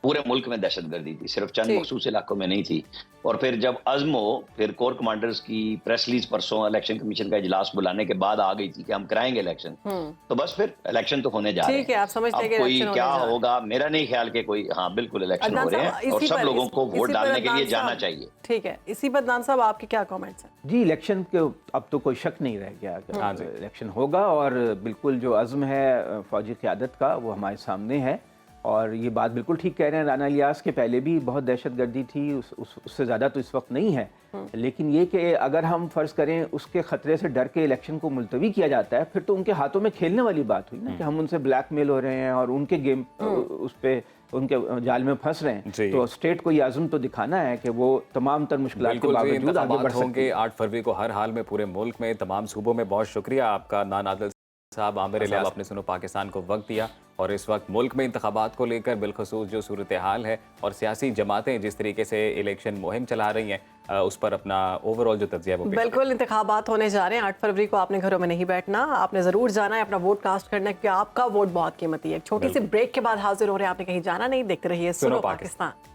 पूरे मुल्क में दहशतगर्दी थी, सिर्फ चंद मखसूस इलाकों में नहीं थी। और फिर जब अज़्म हो, फिर कोर कमांडर्स की प्रेस रिलीज परसों इलेक्शन कमीशन का इजलास बुलाने के बाद आ गई थी कि हम कराएंगे इलेक्शन, तो बस फिर इलेक्शन तो होने जा रहे हैं। ठीक है, आप समझते हैं कि अब कोई इलेक्शन होने क्या जा रहे हैं। होगा, मेरा नहीं ख्याल कि कोई, हाँ बिल्कुल इलेक्शन हो रहे हैं और सब लोगों को वोट डालने के लिए जाना चाहिए। ठीक है, इसी पर अदनान साहब आपके क्या कमेंट्स हैं? जी, इलेक्शन के अब तो कोई शक नहीं रह गया कि इलेक्शन होगा, और बिल्कुल जो अज़्म है फौजी क़यादत का वो हमारे सामने है। और ये बात बिल्कुल ठीक कह रहे हैं राना इलियास के, पहले भी बहुत दहशतगर्दी थी, उससे ज़्यादा तो इस वक्त नहीं है। लेकिन ये कि अगर हम फ़र्ज़ करें उसके ख़तरे से डर के इलेक्शन को मुलतवी किया जाता है, फिर तो उनके हाथों में खेलने वाली बात हुई ना, कि हम उनसे ब्लैकमेल हो रहे हैं और उनके गेम उस पर उनके जाल में फंस रहे हैं। तो स्टेट को ये आज़म तो दिखाना है कि वो तमाम तर मुश्किलात के बावजूद आगे बढ़ होंगे 8 फरवरी को हर हाल में पूरे मुल्क में तमाम सूबों में। बहुत शुक्रिया आपका नान आदिल साहब, आमिर इलियास, आपने सुनो पाकिस्तान को वक्त दिया और इस वक्त मुल्क में इंतखाबात को लेकर बिलखसूस जो सूरत हाल है और सियासी जमातें जिस तरीके से इलेक्शन मुहिम चला रही हैं उस पर अपना ओवरऑल जो तज्जिया वो बिल्कुल इंतखाबात होने जा रहे हैं। 8 फरवरी को आपने घरों में नहीं बैठना, आपने ज़रूर जाना है, अपना वोट कास्ट करना है, क्योंकि आपका वोट बहुत कीमती है। एक छोटी सी ब्रेक के बाद हाजिर हो रहे हैं, आपने कहीं जाना नहीं, देखते रहिए सुनो पाकिस्तान।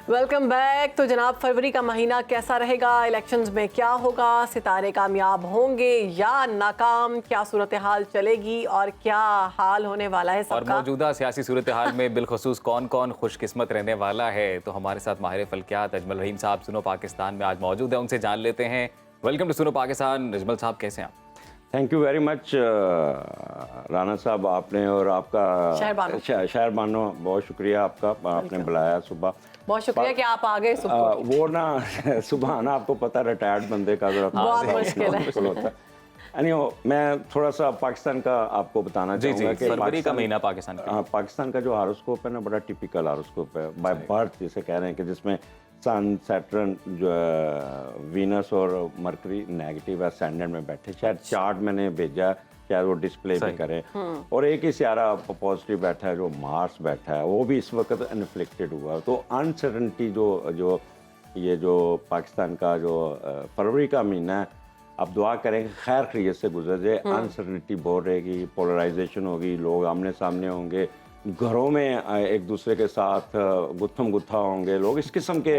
Welcome back. तो जनाब, फरवरी का महीना कैसा रहेगा, इलेक्शंस में क्या होगा, सितारे कामयाब होंगे या नाकाम, क्या सूरत हाल चलेगी और क्या हाल होने वाला है सबका, और मौजूदा सियासी सूरत हाल में बिलखसूस कौन कौन खुशकिस्मत रहने वाला है। तो हमारे साथ माहिर फल्कियात अजमल रहीम साहब सुनो पाकिस्तान में आज मौजूद है, उनसे जान लेते हैं। वेलकम टू सुनो पाकिस्तान। अजमल साहब, कैसे हैं आप? Thank you very much Rana साहब, आपने और आपका शहर बानो बहुत शुक्रिया आपका, आपने बुलाया सुबह। बहुत शुक्रिया कि आप आ गए सुबह। वो ना सुबह आना आपको पता रिटायर्ड बंदे का बहुत मुश्किल होता है। मैं थोड़ा सा पाकिस्तान का आपको बताना चाहूँगा कि फरवरी का महीना पाकिस्तान का जो हारोस्कोप है ना, बड़ा टिपिकल हारोस्कोप है, बाय बर्थ जिसे कह रहे हैं, कि जिसमें सन, सैटर्न, जो वीनस और मरकरी नेगेटिव असेंडेंट में बैठे। शायद चार्ट मैंने भेजा, शायद वो डिस्प्ले भी करें। और एक ही सियारा पॉजिटिव बैठा है जो मार्स बैठा है, वो भी इस वक्त इन्फ्लिक्टेड हुआ। तो अनसर्टनिटी जो ये जो पाकिस्तान का जो फरवरी का महीना है, अब दुआ करें खैर खैरियत से गुजर जाए। अनसर्टनिटी बहुत रहेगी, पोलराइजेशन होगी, लोग आमने सामने होंगे, घरों में एक दूसरे के साथ गुत्थम गुत्था होंगे लोग, इस किस्म के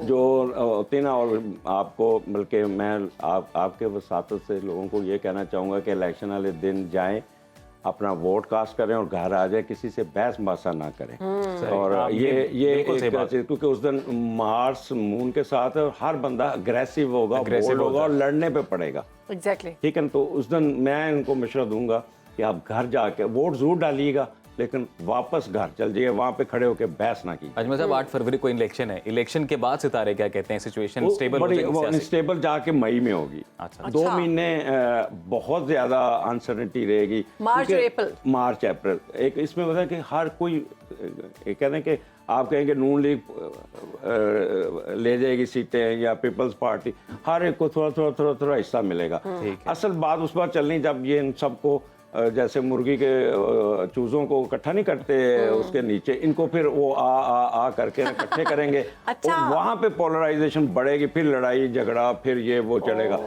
जो होते ना। और आपको बल्कि मैं आपके वसातत से लोगों को ये कहना चाहूँगा कि इलेक्शन वाले दिन जाएं, अपना वोट कास्ट करें और घर आ जाए, किसी से बहस बासा ना करें। और ये क्योंकि उस दिन मार्स मून के साथ हर बंदा अग्रेसिव होगा, बोल्ड होगा और लड़ने पे पड़ेगा। एग्जैक्टली। ठीक है, तो उस दिन मैं इनको मशवरा दूंगा कि आप घर जाके वोट जरूर डालिएगा, लेकिन वापस घर चल जाइए, वहाँ पे खड़े होकर बहस ना कीजिए। अजमल साहब, 8 फरवरी को इलेक्शन है, इलेक्शन के बाद सितारे क्या कहते हैं, सिचुएशन स्टेबल हो जाएगी? अनस्टेबल जाके मई में होगी। अच्छा। 2 महीने बहुत ज्यादा अनसर्टेनिटी रहेगी। मार्च अप्रैल एक इसमें पता है कि हर कोई कहते हैं कि आप कहेंगे नून लीग ले जाएगी सीटें या पीपल्स पार्टी, हर एक को थोड़ा हिस्सा मिलेगा। असल बात उस बार चलनी जब ये इन सबको जैसे मुर्गी के चूजों को इकट्ठा नहीं करते उसके नीचे, इनको फिर वो आ करके इकट्ठे करेंगे। अच्छा। और वहाँ पे पोलराइजेशन बढ़ेगी, फिर लड़ाई झगड़ा, फिर ये वो चलेगा।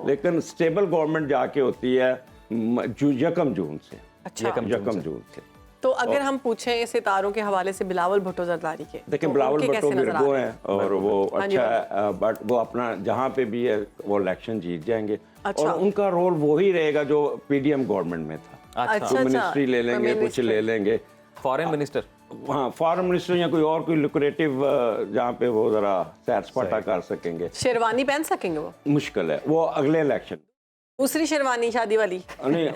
लेकिन स्टेबल गवर्नमेंट जाके होती है यकम जून से। अच्छा। यकम जून से। तो अगर हम पूछें सितारों के हवाले से बिलावल भुट्टो जरदारी के, देखिए बिलावल भुट्टो गिरगो हैं और वो अच्छा है, बट वो अपना जहाँ पे भी है वो इलेक्शन जीत जाएंगे। अच्छा। और उनका रोल वही रहेगा जो पीडीएम गवर्नमेंट में था। अच्छा। तो मिनिस्ट्री ले लेंगे, कुछ ले लेंगे, फॉरेन मिनिस्टर, हाँ फॉरेन मिनिस्टर या कोई लुक्रेटिव जहाँ पे वो जरा सैर सपाटा कर सकेंगे। शेरवानी पहन सकेंगे? वो मुश्किल है, वो अगले इलेक्शन। दूसरी शेरवानी शादी वाली नहीं,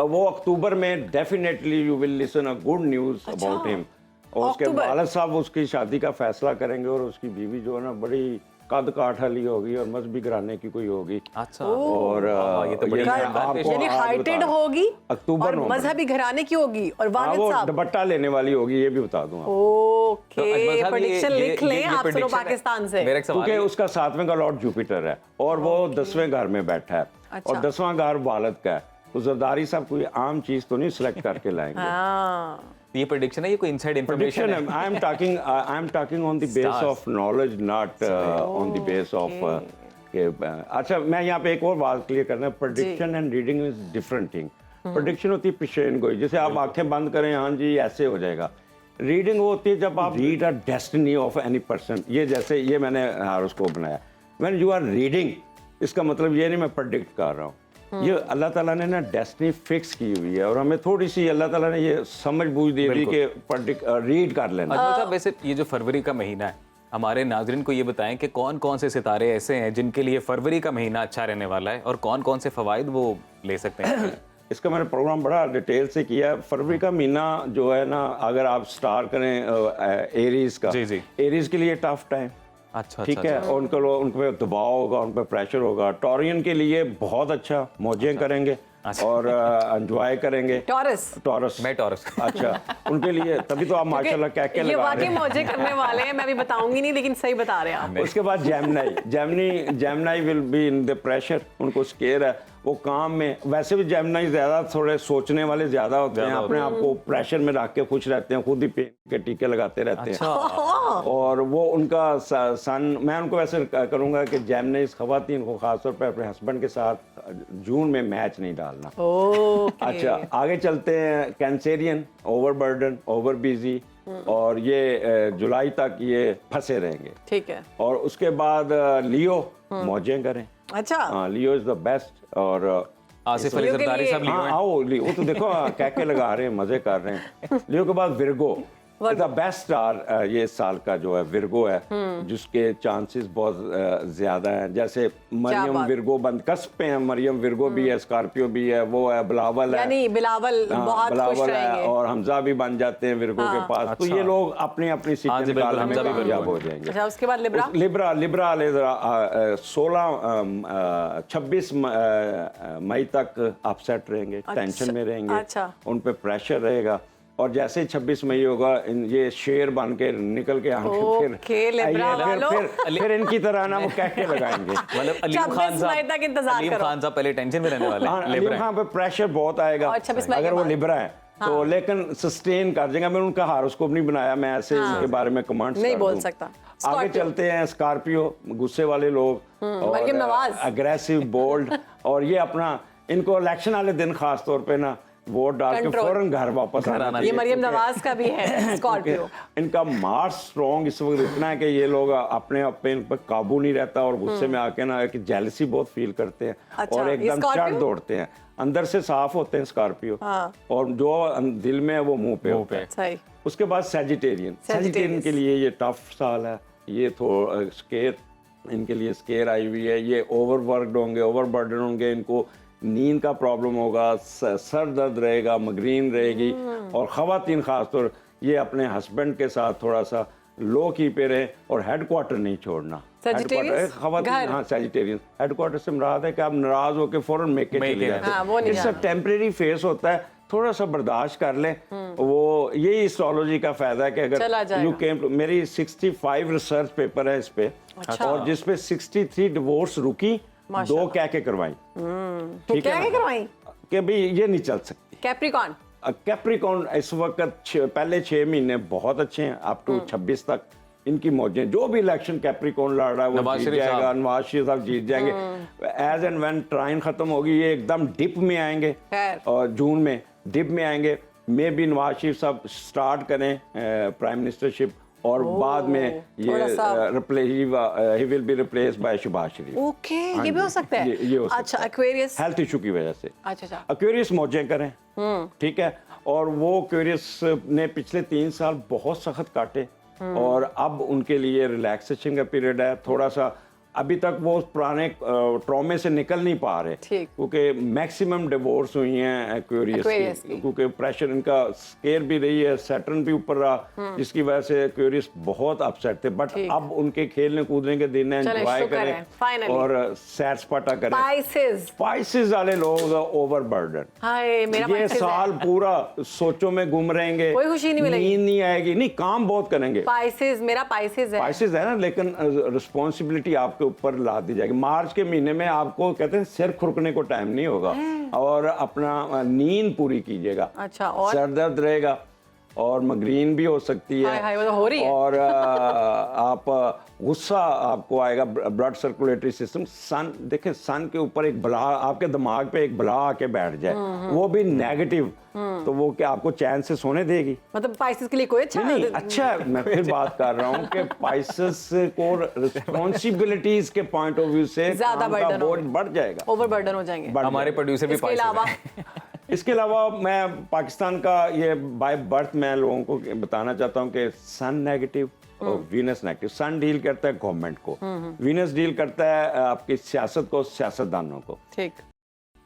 वो अक्टूबर में definitely you will listen a good news about him. और उसके वालिद साहब उसकी शादी का फैसला करेंगे और उसकी बीवी जो है ना बड़ी कद काठ वाली होगी और मजहबी घराने की कोई होगी। अच्छा। और ये तो बड़ी शानदार आपको पेशकश। यानी आज हाइटेड बता- होगी अक्टूबर और नवंबर। मजहबी घराने की होगी और हाँ, वालिद वो साहब। दुपट्टा लेने वाली होगी, ये भी बता दूं आपको। तो ओके, अजमल साहब, प्रेडिक्शन लिख लें आप, सुनो prediction है। पाकिस्तान से। मेरा एक सवाल क्योंकि है, उसका 7वें का लॉर्ड जुपिटर है और वो 10वें घर में बैठा है अच्छा। और 10वां घर वालिद का है, तो जरदारी साहब कोई आम चीज तो नहीं सिलेक्ट करके लाएंगे। हाँ, ये प्रेडिक्शन है, ये कोई इनसाइड Prediction इंफॉर्मेशन है? I am talking on the base Stars. of knowledge, not on the base of अच्छा, मैं यहाँ पे एक और बात क्लियर करना है, prediction and reading is different thing. Prediction होती है पेशेन गोई, जैसे आप आंखें बंद करें, हाँ जी ऐसे हो जाएगा। रीडिंग होती है जब आप read a destiny of any person, ये जैसे ये मैंने हॉरोस्कोप बनाया, व्हेन यू आर रीडिंग, इसका मतलब ये नहीं मैं प्रेडिक्ट कर रहा हूँ, ये अल्लाह ताला ने ना डेस्टिनी फिक्स की हुई है और हमें थोड़ी सी अल्लाह ताला ने ये समझ बूझ दे दी कि रीड कर लेना। अजमल साहब, वैसे ये जो फरवरी का महीना है, हमारे नाजरीन को ये बताएं कि कौन कौन से सितारे ऐसे हैं जिनके लिए फरवरी का महीना अच्छा रहने वाला है और कौन कौन से फवाइद वो ले सकते हैं? इसका मैंने प्रोग्राम बड़ा डिटेल से किया है। फरवरी का महीना जो है ना, अगर आप स्टार करें एरीज का, जी, जी। एरीज के लिए टफ टाइम, अच्छा, ठीक है, और उन पे दबाव होगा, उन पे प्रेशर होगा। टॉरियन के लिए बहुत अच्छा, मौजें करेंगे और एंजॉय करेंगे। टॉरस, टॉरस, मैं टॉरस। अच्छा, उनके लिए तभी तो आप माशाल्लाह कह के ये लगा वाकई रहे हैं। मौजे करने वाले हैं, मैं भी बताऊंगी नहीं लेकिन सही बता रहे हैं आप। उसके बाद Gemini will be in the pressure, उनको स्केयर है, वो काम में, वैसे भी जेमिनी ज्यादा थोड़े सोचने वाले ज्यादा होते हैं, अपने आप को प्रेशर में रख के खुश रहते हैं, खुद ही पेन के टीके लगाते रहते हैं। और वो उनका सन, मैं उनको वैसे करूंगा कि जेमिनी खवातीन को खासतौर पर अपने हस्बैंड के साथ जून में मैच नहीं डालना। ओके, अच्छा, आगे चलते हैं। Cancerian, over burden, over busy, और ये जुलाई तक ये फंसे रहेंगे। ठीक है। और उसके बाद लियो, मौजें करें। अच्छा, हाँ, लियो इज द बेस्ट। और आसिफ अली लियो के जरदारी लिए- साहब लियो हाँ हैं। आओ लियो, वो तो देखो कह के लगा रहे हैं, मजे कर रहे हैं। लियो के बाद विर्गो, द बेस्ट स्टार ये साल का जो है विर्गो है, जिसके चांसेस बहुत ज्यादा हैं। जैसे मरियम बात। विर्गो बंद कस्प पे है, मरियम विर्गो भी है, स्कॉर्पियो भी है, वो है बिलावल है, यानी बिलावल हाँ, बहुत खुश बिलावल है, रहेंगे। और हमजा भी बन जाते हैं विर्गो के पास। तो अच्छा। ये लोग अपनी अपनी हाँ सीटें जी, बिल्कुल, निकालने में हमजा भी कामयाब बिल्कुल। हो जाएंगे। अच्छा, उसके बाद लिब्रा। लिब्रा वाले 26 मई तक अपसेट रहेंगे, टेंशन में रहेंगे, अच्छा। उन पे प्रेशर रहेगा। और जैसे ही 26 मई होगा, ये शेर बन के निकल के आएंगे, ओके, लिब्रा वालों। फिर इनकी तरह ना वो कह के लगाएंगे। मतलब अलीम 26 खान मई तक इंतजार अलीम करो। खान साहब पहले टेंशन में रहने वाले हाँ, हैं। अलीम लिब्रा हैं। खान पे प्रेशर बहुत आएगा और 26 मई के अगर वो बाद। लिब्रा है तो, लेकिन सस्टेन कर देगा। मैंने उनका हारोस्कोप नहीं बनाया, मैं ऐसे इसके बारे में कमेंट्स नहीं कर बोल दूं। सकता। आगे स्कॉर्पियो। चलते हैं। स्कॉर्पियो, गुस्से वाले लोग मरियम नवाज। अग्रेसिव, बोल्ड, और ये अपना, इनको इलेक्शन वाले दिन खास तौर पे ना वोट डाल के Control। फौरन घर वापस आना आना चाहिए। ये मरियम क्योंकि- नवाज का भी है स्कॉर्पियो। क्योंकि इनका मार्स स्ट्रॉन्ग इस वक्त इतना है कि ये लोग अपने आप पे इन पर काबू नहीं रहता और गुस्से में आके ना कि जेलसी बहुत फील करते हैं अच्छा, और ये एकदम स्कॉर्पियो? चढ़ दौड़ते हैं। अंदर से साफ होते हैं स्कॉर्पियो, हाँ। और जो दिल में है वो मुंह पे होता है। सही। उसके बाद सैजिटेरियन के लिए ये टफ साल है। ये थोड़ा स्केर, इनके लिए स्केर आई हुई है। ये ओवरवर्कड होंगे, ओवरबर्डन होंगे, इनको नींद का प्रॉब्लम होगा, सर दर्द रहेगा, मगरीन रहेगी। और ख़वातीन खासतौर ये अपने हस्बैंड के साथ थोड़ा सा लो की पे रहे और हेडक्वार्टर नहीं छोड़ना। Sagittarius? ख़वातीन, घर? हाँ, सैजिटेरियन। हेडक्वार्टर से मुराद है कि आप नाराज होकर फौरन मेके मेके चले में। जाते हाँ, वो नहीं इससे जाना। टेम्परेरी फेस होता है, थोड़ा सा बर्दाश्त कर लें। वो यही एस्ट्रोलॉजी का फायदा है कि चला अगर जाएगा। यू केम, मेरी 65 रिसर्च पेपर है इस पे, अच्छा। और जिस पे 63 डिवोर्स रुकी, 2 कह के करवाई। तो ठीक क्या है क्या ना? करवाई? कि भाई ये नहीं चल सकती। कैप्रिकॉन। कैप्रिकॉन इस वक्त पहले 6 महीने बहुत अच्छे हैं, अप टू 26 तक इनकी मौजें। जो भी इलेक्शन कैप्रिकॉन लड़ रहा है वो नवाज जीत शरीफ जाएगा, साहब। नवाज शरीफ साहब जीत जाएंगे। एज एंड व्हेन ट्राइन खत्म होगी, ये एकदम डिप में आएंगे, खैर। और जून में डिप में आएंगे। मे भी नवाज शरीफ साहब स्टार्ट करें प्राइम मिनिस्टरशिप, और बाद में थोड़ा सा- ये he will be replace by Shehbaz Sharif. Okay, ये भी हो सकता है। ये हो सकता अच्छा, है। एक्वेरियस। हेल्थ इशू की वजह से अच्छा अच्छा। एक्वेरियस मौजें करें, ठीक है। और वो एक्वेरियस ने पिछले 3 साल बहुत सख्त काटे, और अब उनके लिए रिलैक्सेशन का पीरियड है। थोड़ा सा अभी तक वो उस पुराने ट्रॉमे से निकल नहीं पा रहे, ठीक। क्योंकि मैक्सिमम डिवोर्स हुई हैं एक्वेरियस Aquarius की, की। क्योंकि प्रेशर इनका स्केयर भी रही है, सैटर्न भी ऊपर रहा, जिसकी वजह से एक्वेरियस बहुत अपसेट थे। बट ठीक। अब उनके खेलने कूदने के दिन हैं, चलें, एंजॉय शुक्र है, करें finally। और सैर सपाटा करें। स्पाइसेस, स्पाइसेस वाले लोग ओवर बर्डन, हाय मेरा ये Spices है। साल पूरा सोचों में घूम रहेंगे, कोई खुशी नहीं मिलेगी। नींद नहीं आएगी, नहीं काम बहुत करेंगे। स्पाइसेस, मेरा स्पाइसेस है। स्पाइसेस है ना, लेकिन रिस्पॉन्सिबिलिटी आपके ऊपर ला दी जाएगी। मार्च के महीने में आपको कहते हैं सिर खुरकने को टाइम नहीं होगा, और अपना नींद पूरी कीजिएगा। अच्छा, और सर दर्द रहेगा और मगरीन भी हो सकती हाय हाय, वो है, तो हो रही है। और आप गुस्सा आपको आएगा, ब्लड सर्कुलेटरी सिस्टम, सन देखिए सन के ऊपर एक बला, आपके दिमाग पे एक बला आके बैठ जाए, वो भी नेगेटिव, तो वो क्या आपको चैन से सोने देगी? मतलब स्पाइसेस के लिए कोई अच्छा नहीं, अच्छा है, मैं फिर बात कर रहा हूँ कि स्पाइसेस को रिस्पॉन्सिबिलिटीज के पॉइंट ऑफ व्यू से ज्यादा काम का burden बोझ होगा। बढ़ जाएगा, ओवर बर्डन हो जाएंगे। बढ़ हमारे जाएगा। प्रोड्यूसर भी इसके पाइसेस अलावा हैं। इसके अलावा मैं पाकिस्तान का ये बाय बर्थ मैं लोगों को बताना चाहता हूँ कि सन नेगेटिव और वीनस नेगेटिव। सन डील करता है गवर्नमेंट को, वीनस डील करता है आपकी सियासत को, सियासतदानों को। ठीक,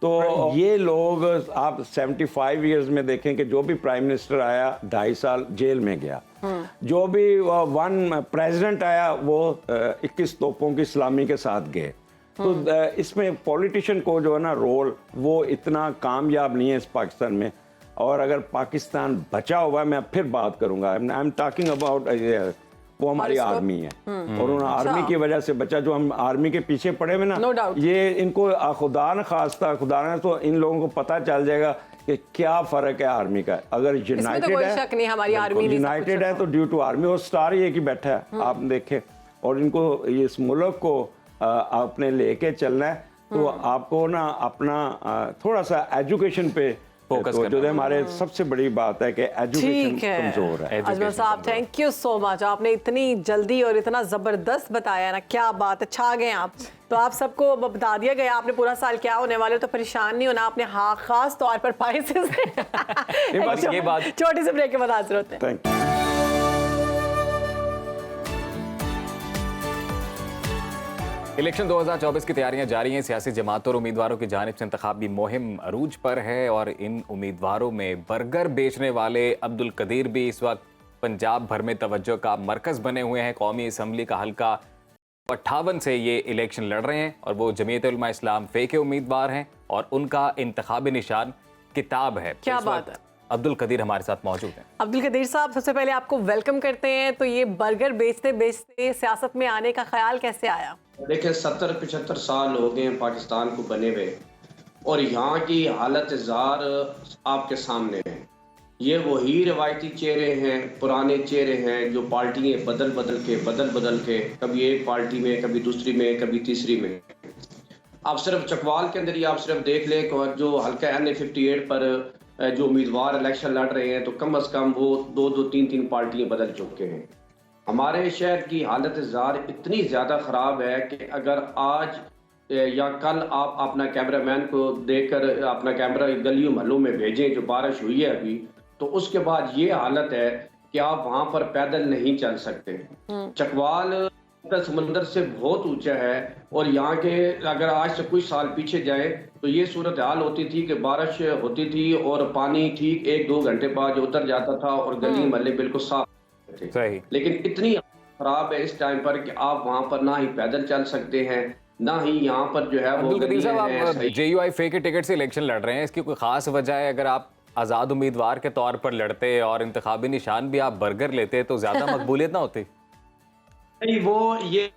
तो ये लोग आप 75 इयर्स में देखें कि जो भी प्राइम मिनिस्टर आया 2.5 साल जेल में गया, जो भी वन प्रेसिडेंट आया वो 21 तोपों की सलामी के साथ गए। तो इसमें पॉलिटिशियन को जो है ना रोल, वो इतना कामयाब नहीं है इस पाकिस्तान में। और अगर पाकिस्तान बचा हुआ है, मैं फिर बात करूंगा, आई एम टॉकिंग अबाउट, वो हमारी आर्मी है, और उन आर्मी की वजह से बचा। जो हम आर्मी के पीछे पड़े हुए ना, No doubt। ये इनको खुदा न खास्ता, खुदा न, तो इन लोगों को पता चल जाएगा कि क्या फर्क है आर्मी का। अगर यूनाइटेड कोई है, शक नहीं, हमारी आर्मी नहीं सब यूनाइटेड कुछ है तो ड्यू टू आर्मी, और स्टार ये की बैठा है आप देखें, और इनको इस मुल्क को आपने लेके चलना है, तो आपको ना अपना थोड़ा सा एजुकेशन पे फोकस तो करना जो हमारे सबसे बड़ी बात है कि एजुकेशन ठीक है कमजोर है। अजमल साहब, थैंक यू सो मच। आपने इतनी जल्दी और इतना जबरदस्त बताया ना, क्या बात है, छा गए आप। तो आप सबको बता दिया गया आपने पूरा साल क्या होने वाले, तो परेशान नहीं होना आपने। हाँ, खास तौर पर स्पाइसेस ये बात छोटी सी ब्रेक के बाद हाजिर होते हैं। Thank you. इलेक्शन 2024 की तैयारियां जारी हैं। सियासी जमातों और उम्मीदवारों की जानिब से इंतखाबी मुहिम अरूज पर है, और इन उम्मीदवारों में बर्गर बेचने वाले अब्दुल कदीर भी इस वक्त पंजाब भर में तवज्जो का मरकज़ बने हुए हैं। कौमी असम्बली का हल्का 58 से ये इलेक्शन लड़ रहे हैं, और वो जमीयत उलमा इस्लाम फे के उम्मीदवार हैं, और उनका इंतखाबी निशान किताब है। क्या इस बात वक्त है। अब्दुल कदीर हमारे साथ मौजूद हैं। अब्दुल कदीर साहब, सबसे पहले आपको वेलकम करते हैं। तो ये बर्गर बेचते बेचते सियासत में आने का ख्याल कैसे आया? देखिए 70-75 साल हो गए हैं पाकिस्तान को बने हुए, और यहाँ की हालत ज़ार आपके सामने है। ये वही रवायती चेहरे हैं, पुराने चेहरे हैं, जो पार्टियाँ बदल बदल के कभी एक पार्टी में, कभी दूसरी में, कभी तीसरी में। आप सिर्फ चकवाल के अंदर ही आप सिर्फ देख लें, जो हल्का NA 58 पर जो उम्मीदवार इलेक्शन लड़ रहे हैं, तो कम से कम वो 2-2, 3-3 पार्टियाँ बदल चुके हैं। हमारे शहर की हालत ज़ार इतनी ज़्यादा ख़राब है कि अगर आज या कल आप अपना कैमरामैन को देकर अपना कैमरा गलियों महलों में भेजें, जो बारिश हुई है अभी, तो उसके बाद ये हालत है कि आप वहाँ पर पैदल नहीं चल सकते। चकवाल समंदर से बहुत ऊंचा है, और यहाँ के अगर आज से कुछ साल पीछे जाए तो ये सूरत हाल होती थी कि बारिश होती थी और पानी ठीक 1-2 घंटे बाद उतर जाता था, और गली महल्ले बिल्कुल साफ थे। सही। लेकिन इतनी खराब है इस टाइम पर कि आप वहाँ पर ना ही पैदल चल सकते हैं, ना ही यहाँ पर जो है वो अब्दुल कदीर साहब, गलियां आप हैं। JUI फे के टिकट से इलेक्शन लड़ रहे हैं, इसकी कोई खास वजह है? अगर आप आज़ाद उम्मीदवार के तौर पर लड़ते और इंतखाबी निशान भी आप बर्गर लेते तो ज़्यादा मकबूलियत ना होती? नहीं, वो ये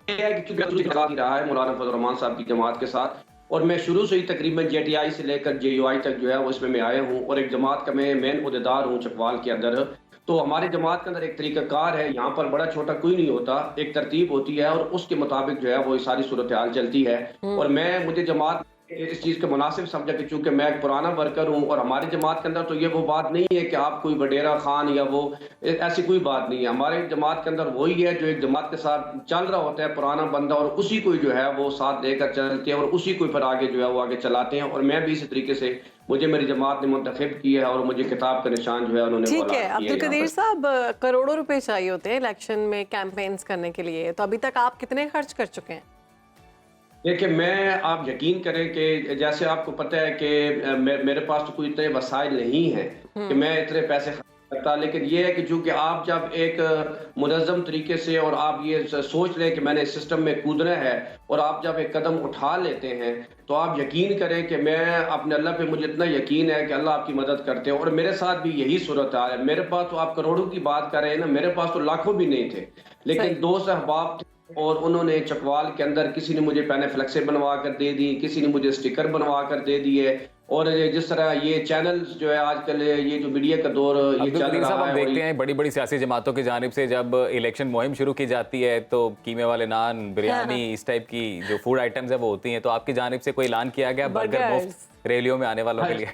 है कि रहा है मौलाना फजल रहमान साहब की जमात के साथ, और मैं शुरू से ही तकरीबन JTI से लेकर JUI तक जो है वो इसमें मैं आया हूँ, और एक जमात का मैं मेन उहदेदार हूँ चकवाल के अंदर। तो हमारे जमात के अंदर एक तरीकाकार है, यहाँ पर बड़ा छोटा कोई नहीं होता, एक तरतीब होती है, और उसके मुताबिक जो है वो सारी सूरत हाल चलती है। और मुझे जमात इस चीज़ के मुनासिब समझा कि चूंकि मैं एक पुराना वर्कर हूँ, और हमारी जमात के अंदर तो ये वो बात नहीं है कि आप कोई वडेरा खान या वो, ऐसी कोई बात नहीं है। हमारे जमात के अंदर वही है जो एक जमात के साथ चल रहा होता है, पुराना बंदा, और उसी को जो है वो साथ लेकर चलते हैं, और उसी को फिर आगे जो है वो आगे चलाते हैं। और मैं भी इसी तरीके से मुझे मेरी जमात ने मुंतखब किया है और मुझे किताब का निशान जो है उन्होंने ठीक वो है अलाट किया अब्दुल यहाँ कदीर पर। साहब, करोड़ों रुपए चाहिए होते हैं इलेक्शन में कैंपेन्स करने के लिए, तो अभी तक आप कितने खर्च कर चुके हैं? देखिए, मैं आप यकीन करें कि जैसे आपको पता है कि मेरे पास तो कोई इतने वसाइल नहीं हैं कि मैं इतने पैसे खर्च करता, लेकिन ये है कि चूंकि आप जब एक मुनज़्ज़म तरीके से और आप ये सोच लें कि मैंने इस सिस्टम में कूदना है और आप जब एक कदम उठा लेते हैं तो आप यकीन करें कि मैं अपने अल्लाह पे मुझे इतना यकीन है कि अल्लाह आपकी मदद करते हैं और मेरे साथ भी यही सूरत हाल है। मेरे पास तो आप करोड़ों की बात कर रहे हैं ना, मेरे पास तो लाखों भी नहीं थे, लेकिन दोस्त अहबाब थे और उन्होंने चकवाल के अंदर किसी ने मुझे पेन फ्लेक्से बनवा कर दे दी, किसी ने मुझे स्टिकर बनवा कर दे दिए। और जिस तरह ये चैनल्स जो है आजकल ये जो मीडिया का दौर ये अब्दुल चल कदीर साहब, रहा हम है देखते हैं बड़ी बड़ी सियासी जमातों की जानिब से जब इलेक्शन मुहिम शुरू की जाती है तो कीमे वाले नान, बिरयानी, इस टाइप की जो फूड आइटम्स है वो होती हैं, तो आपकी जानिब से कोई ऐलान किया गया बर्गर मुफ्त रैलियों में आने वालों के लिए?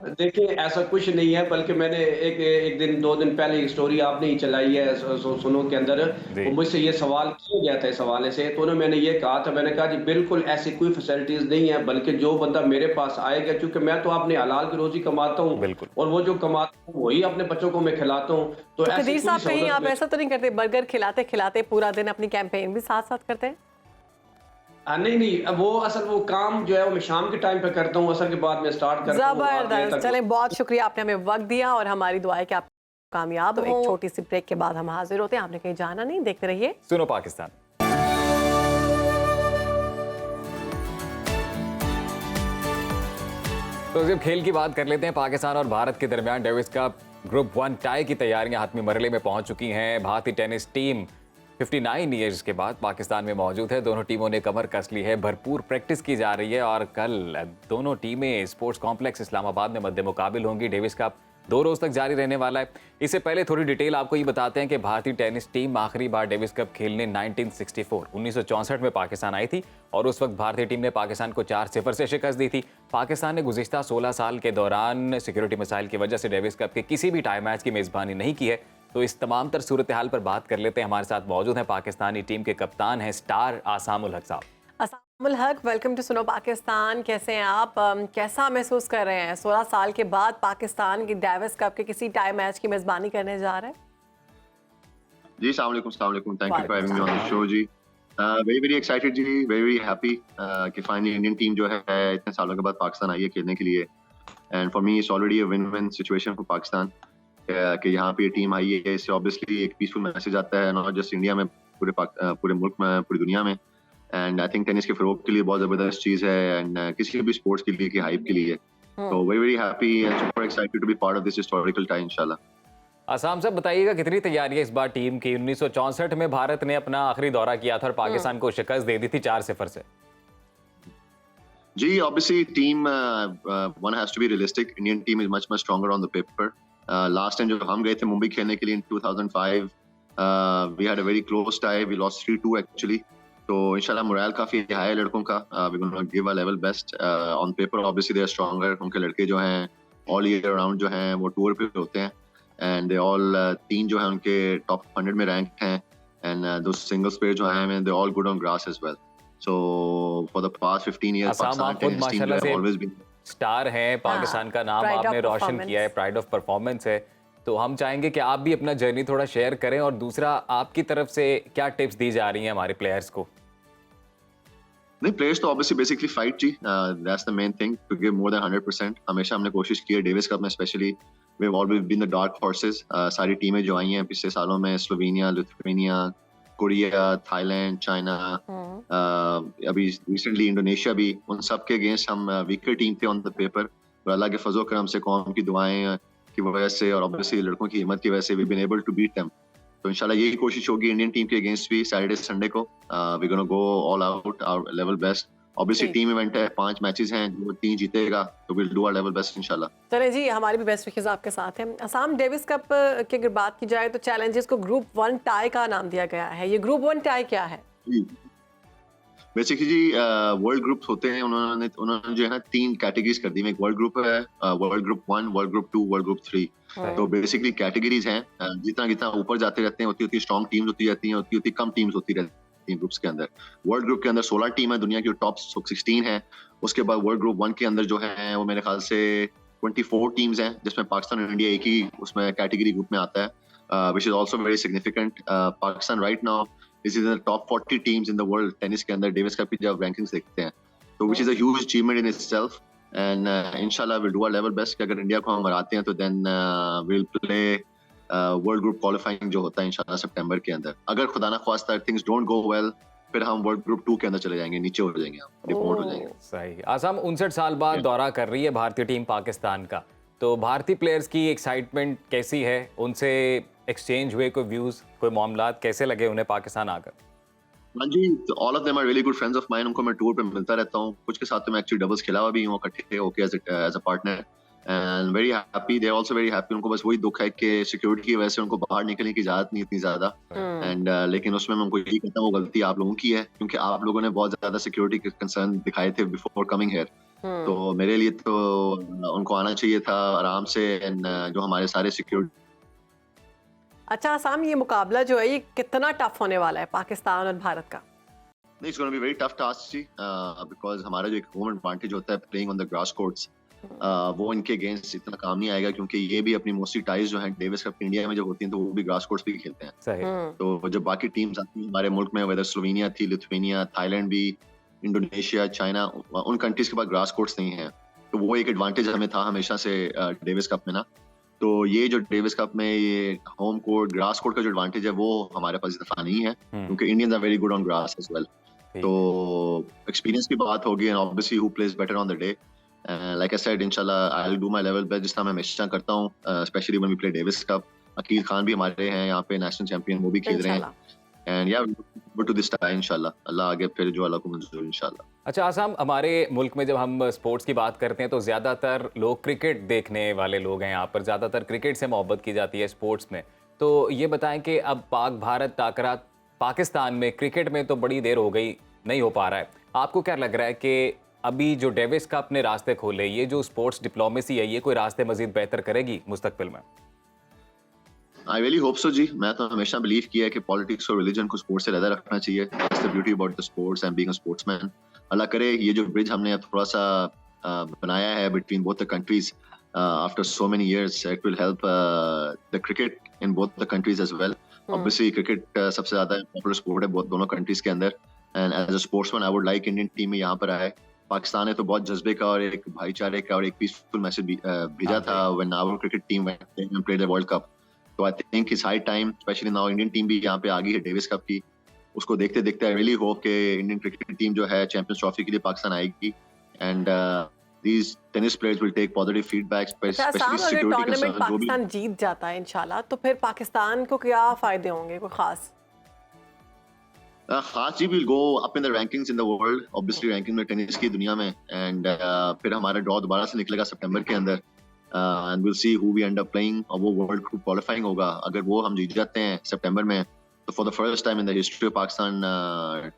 देखिए, ऐसा कुछ नहीं है, बल्कि मैंने एक दिन 2 दिन पहले एक स्टोरी आपने ही चलाई है सुनो के अंदर, वो मुझसे ये सवाल किया गया था इस हवाले से, तो मैंने ये कहा था, मैंने कहा जी बिल्कुल ऐसी कोई फैसिलिटीज नहीं है, बल्कि जो बंदा मेरे पास आएगा, क्योंकि मैं तो अपने हलाल की रोजी कमाता हूँ और वो जो कमाता हूँ वही अपने बच्चों को मैं खिलाता हूँ। तो कदीर साहब, कहीं आप ऐसा तो नहीं करते बर्गर खिलाते खिलाते पूरा दिन अपनी कैंपेन भी साथ साथ करते हैं? नहीं, अब वो असल वो काम जो है वो मैं शाम के टाइम पे करता हूँ, असर के बाद में स्टार्ट करता हूँ। जबरदस्त। चलें, बहुत शुक्रिया, आपने हमें वक्त दिया और हमारी दुआ है कि आप कामयाब हो। एक छोटी सी ब्रेक के बाद हम हाजिर होते हैं, आपने कहीं जाना नहीं, देखते रहिए सुनो पाकिस्तान। तो जब खेल की बात कर लेते हैं, पाकिस्तान और भारत के दरमियान डेविस कप ग्रुप 1 टाई की तैयारियां हातमी मरहले में पहुंच चुकी हैं। भारतीय टेनिस टीम 59 ईयर्स के बाद पाकिस्तान में मौजूद है। दोनों टीमों ने कमर कस ली है, भरपूर प्रैक्टिस की जा रही है और कल दोनों टीमें स्पोर्ट्स कॉम्प्लेक्स इस्लामाबाद में मद्दे मुकाबिल होंगी। डेविस कप 2 रोज तक जारी रहने वाला है। इससे पहले थोड़ी डिटेल आपको ये बताते हैं कि भारतीय टेनिस टीम आखिरी बार डेविस कप खेलने 1964 में पाकिस्तान आई थी और उस वक्त भारतीय टीम ने पाकिस्तान को 4-0 से शिकस्त दी थी। पाकिस्तान ने गुज़िश्ता 16 साल के दौरान सिक्योरिटी मसाइल की वजह से डेविस कप के किसी भी टाई मैच की मेज़बानी नहीं की है। तो इस तमाम तर सूरत हाल पर बात कर लेते हैं। हमारे साथ मौजूद हैं पाकिस्तानी टीम के कप्तान हैं स्टार आसामुल हक साहब। आसामुल हक, वेलकम टू सुनो पाकिस्तान। कैसे हैं आप? कैसा महसूस कर रहे हैं 16 साल के बाद पाकिस्तान की डेविस कप के किसी टाई मैच की मेजबानी करने जा रहे हैं? जी अस्सलाम वालेकुम, thank you for having me on the show जी। वेरी एक्साइटेड जी, वेरी हैप्पी कि फाइनली इंडियन टीम जो है इतने सालों के बाद पाकिस्तान आई है खेलने के लिए। And for me it's already a win win situation for Pakistan कि यहाँ पे टीम आई है। इससे ऑब्वियसली एक पीसफुल मैसेज आता है, नॉट जस्ट इंडिया में, पूरे मुल्क में, पूरी दुनिया में। एंड आई थिंक टेनिस के फरोग के लिए बहुत ज़बरदस्त चीज़ है एंड किसी भी स्पोर्ट्स के लिए, की हाइप के लिए। तो very happy and super excited to be part of this historical time इंशाल्लाह। आसाम साहब, बताइएगा कितनी तैयारी है इस बार टीम की? 1964 में भारत ने अपना आखिरी दौरा किया था और पाकिस्तान को शिकस्त दे दी थी 4-0 से। जी, obviously team one has to be realistic. Indian team is much stronger on the paper. Last time जब हम गए थे मुंबई खेलने के लिए in 2005, we had a very close tie. We lost 3-2 actually. तो इंशाल्लाह मोरल काफी हाई है लड़कों का. We're going to give our level best. On paper obviously they are stronger. उनके लड़के जो हैं all year round जो हैं वो टूर पे होते हैं and they all तीन जो हैं उनके top 100 में ranked हैं and those singles players जो हैं they all good on grass as well. So for the past 15 years Assam आप खुद माशाल्लाह से always been स्टार हैं, पाकिस्तान का नाम आपने रोशन किया है, प्राइड ऑफ परफॉर्मेंस है। तो हम चाहेंगे कि आप भी अपना जर्नी थोड़ा शेयर करें और दूसरा आपकी तरफ से क्या टिप्स दी जा रही हैं हमारे प्लेयर्स को? नहीं, प्लेयर्स तो ऑब्वियसली बेसिकली फाइट जी, that's the main thing, to give more than 100%। हमेशा हमने कोशिश की है डेविस कप में specially, we have always been the dark horses. सारी टीमें जो आई हैं पिछले सालों में, Slovenia, Lithuania, Korea, Thailand, China, अभी रिसेंटली इंडोनेशिया भी, उन सब के अगेंस्ट हम वीकर टीम थे ऑन द पेपर। और अल्लाह के फजल करम से, कौम की दुआएं की वजह से और ऑब्वियसली लड़कों की हिम्मत की वजह से we been able to beat them. तो इंशाल्लाह यही कोशिश होगी इंडियन टीम के अगेंस्ट भी सैटरडे संडे को। We gonna go all out, our level best. Obviously team event है, 5 मैचेस हैं, जो 3 जीतेगा तो will do our level best इंशाल्लाह। चलें जी, हमारी भी बेस्ट विशेस आपके साथ हैं। असम डेविस कप की अगर बात की जाए तो चैलेंजेस को ग्रुप 1 टाई का नाम दिया गया है। ये ग्रुप 1 टाई क्या है? बेसिकली जी, वर्ल्ड ग्रुप्स होते हैं, उन्होंने जो है ना 3 कैटेगरीज कर दी। एक वर्ल्ड ग्रुप है, world group 1, world group 2, world group 3। तो बेसिकली कैटेगरीज हैं, जितना जितना ऊपर जाते रहते हैं उतनी उतनी स्ट्रॉन्ग टीम्स होती रहती हैं, उतनी उतनी कम टीम्स होती रहती जाती हैं ग्रुप्स के अंदर। वर्ल्ड ग्रुप के अंदर 16 टीम है, दुनिया की टॉप 16 है। उसके बाद वर्ल्ड ग्रुप 1 के अंदर जो है वो मेरे ख्याल से 24 टीम्स हैं, जिसमें पाकिस्तान और इंडिया एक ही उसमें कैटेगरी ग्रुप में आता है, which is also very significant. Pakistan right now is in the top 40 teams in the world tennis के अंदर, डेविस कप की जब रैंकिंग्स देखते हैं तो which is a huge achievement in itself. And इंशाल्लाह will do our level best कि अगर इंडिया को हम हराते हैं तो then will play world group qualifying जो होता है इंशाल्लाह सितंबर के अंदर। अगर खुदा ना ख्वास्ता थिंग्स डोंट गो वेल फिर हम वर्ल्ड ग्रुप 2 के अंदर चले जाएंगे, नीचे हो जाएंगे, हम डिपोर्ट हो जाएंगे। सही। आसाम 59 साल बाद दौरा कर रही है भारतीय टीम पाकिस्तान का, तो भारतीय प्लेयर्स की एक्साइटमेंट कैसी है? उनसे एक्सचेंज हुए कोई व्यूज, कोई मामलात, कैसे लगे उन्हें पाकिस्तान आकर? हाँ जी, all of them are really good friends of mine. उनको मैं टूर पे मिलता रहता हूँ, कुछ के साथ तो मैं एक्चुअली डबल्स खेला हुआ भी हूँ इकट्ठे होके as a partner, and very happy, they are also very happy. उनको बस वही दुख है कि सिक्योरिटी की वजह से उनको बाहर निकलने की इजाजत नहीं इतनी ज्यादा, एंड लेकिन उसमें मैं उनको यही कहता हूँ वो गलती आप लोगों की है, क्योंकि आप लोगों ने बहुत ज्यादा सिक्योरिटी के कंसर्न दिखाए थे बिफोर कमिंग हियर। तो मेरे लिए तो उनको आना चाहिए था आराम से, एंड जो हमारे सारे सिक्योरिटी। अच्छा आसाम, ये मुकाबला जो है ये कितना टफ होने वाला है पाकिस्तान और भारत का? नहीं, it's gonna be very tough task जी, बिकॉज हमारा जो एक होम एडवांटेज होता है playing on the grass courts, वो इनके अगेंस्ट इतना काम नहीं आएगा, क्योंकि ये भी अपनी मोस्टली टाइज जो है डेविस कप इंडिया में जब होती हैं तो वो भी ग्रास कोर्ट्स पे ही खेलते हैं। सही। तो जब बाकी टीम्स आती हैं हमारे मुल्क में, वेदर स्लोवेनिया थी, लिथुआनिया, थाईलैंड भी, इंडोनेशिया, चाइना, उन कंट्रीज के पास ग्रास कोर्ट्स नहीं है, तो वो एक एडवांटेज हमें था हमेशा से डेविस कप में ना। तो ये जो डेविस कप में ये होम कोर्ट ग्रास कोर्ट का जो एडवांटेज है वो हमारे पास इस दफा नहीं है, क्योंकि Indians are very good on grass as well. तो एक्सपीरियंस की बात होगी, and obviously who plays better on the day. Like I said, इंशाल्लाह I will do my level best, जिस तरह मैं हमेशा करता हूँ, specially when we play Davis Cup. Akeel Khan भी हमारे हैं यहाँ पे नेशनल चैंपियन, वो भी खेल रहे हैं, एंड या टू दिस टाइम इंशाल्लाह, अल्लाह आगे फिर जो अल्लाह को मंजूर इंशाल्लाह। अच्छा आसाम, हमारे मुल्क में जब हम स्पोर्ट्स की बात करते हैं तो ज़्यादातर लोग क्रिकेट देखने वाले लोग हैं, यहाँ पर ज़्यादातर क्रिकेट से मोहब्बत की जाती है स्पोर्ट्स में। तो ये बताएं कि अब पाक भारत टाकरा पाकिस्तान में क्रिकेट में तो बड़ी देर हो गई, नहीं हो पा रहा है, आपको क्या लग रहा है कि अभी जो डेविस कप ने रास्ते खोले, ये जो स्पोर्ट्स डिप्लोमेसी है, ये कोई रास्ते मजीद बेहतर करेगी मुस्तकबिल में? आई रियली होप सो जी। मैं तो हमेशा बिलीव किया है कि पॉलिटिक्स और रिलीजन को स्पोर्ट्स से ज़्यादा रखना चाहिए। That's the beauty about the sports and being a sportsman. Allah करे ये जो ब्रिज हमने अब थोड़ा सा बनाया है between both the countries after so many years, it will help the cricket in both the countries as well. Obviously cricket सबसे ज़्यादा पॉपुलर स्पोर्ट है दोनों कंट्रीज के अंदर, and as a sportsman I would like Indian team में यहाँ पर आए। पाकिस्तान ने तो बहुत जज्बे का और एक भाईचारे का और एक पीसफुल मैसेज भेजा था when our cricket team went and played the world cup. तो I think it's high time, specially now Indian team भी यहाँ पे आ गई है डेविस कप की, उसको देखते देखते आई रियली होप कि इंडियन क्रिकेट टीम जो है चैंपियंस ट्रॉफी के लिए पाकिस्तान आएगी, and these tennis players will take positive feedback, especially security tournament concerns जो भी। पाकिस्तान जीत जाता है इंशाल्लाह, तो फिर पाकिस्तान को क्या फायदे होंगे कोई खास? खास जी, will go up in the rankings in the world, obviously ranking में टेनिस की दुनिया में, एंड फिर हमारा ड्रॉ दोबारा से निकलेगा सितंबर के अंदर, and will see who we end up playing, और वो वर्ल्ड ग्रुप क्वालिफाइंग होगा। अगर वो हम जीत जाते हैं सितंबर में, तो for the first time in the history of Pakistan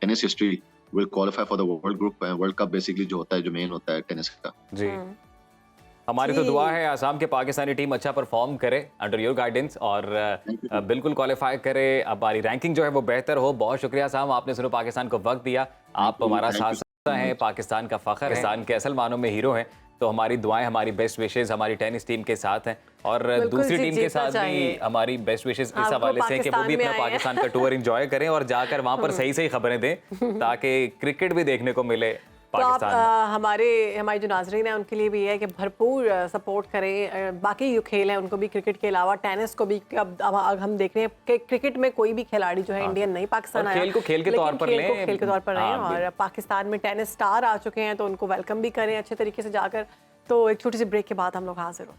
tennis history will qualify for the world group. World cup basically जो होता है, जो मेन होता है टेनिस का। जी, हमारी तो दुआ है आसाम के पाकिस्तानी टीम अच्छा परफॉर्म करे अंडर योर गाइडेंस, और बिल्कुल क्वालिफाई करे, हमारी रैंकिंग जो है वो बेहतर हो। बहुत शुक्रिया आसाम, आपने सुनो पाकिस्तान को वक्त दिया, आप हमारा साथ हैं, पाकिस्तान का फख्र है, पाकिस्तान के असल मानों में हीरो हैं। तो हमारी दुआएं, हमारी बेस्ट विशेज हमारी टेनिस टीम के साथ हैं, और दूसरी टीम के साथ भी हमारी बेस्ट विशेज इस हवाले से कि वो भी अपना पाकिस्तान का टूर एंजॉय करें और जाकर वहां पर सही सही खबरें दें, ताकि क्रिकेट भी देखने को मिले पाकिस्तान में। हमारे जो नाजरीन हैं उनके लिए भी है कि भरपूर सपोर्ट करें, बाकी जो खेल हैं उनको भी, क्रिकेट के अलावा टेनिस को भी। अब हम देख रहे हैं कि क्रिकेट में कोई भी खिलाड़ी जो है इंडियन नहीं पाकिस्तान आया, खेल को खेल के तौर पर लें, खेल के तौर पर रहें, और पाकिस्तान में टेनिस स्टार आ चुके हैं तो उनको वेलकम भी करें अच्छे तरीके से जाकर। तो एक छोटी सी ब्रेक के बाद हम लोग हाजिर हों।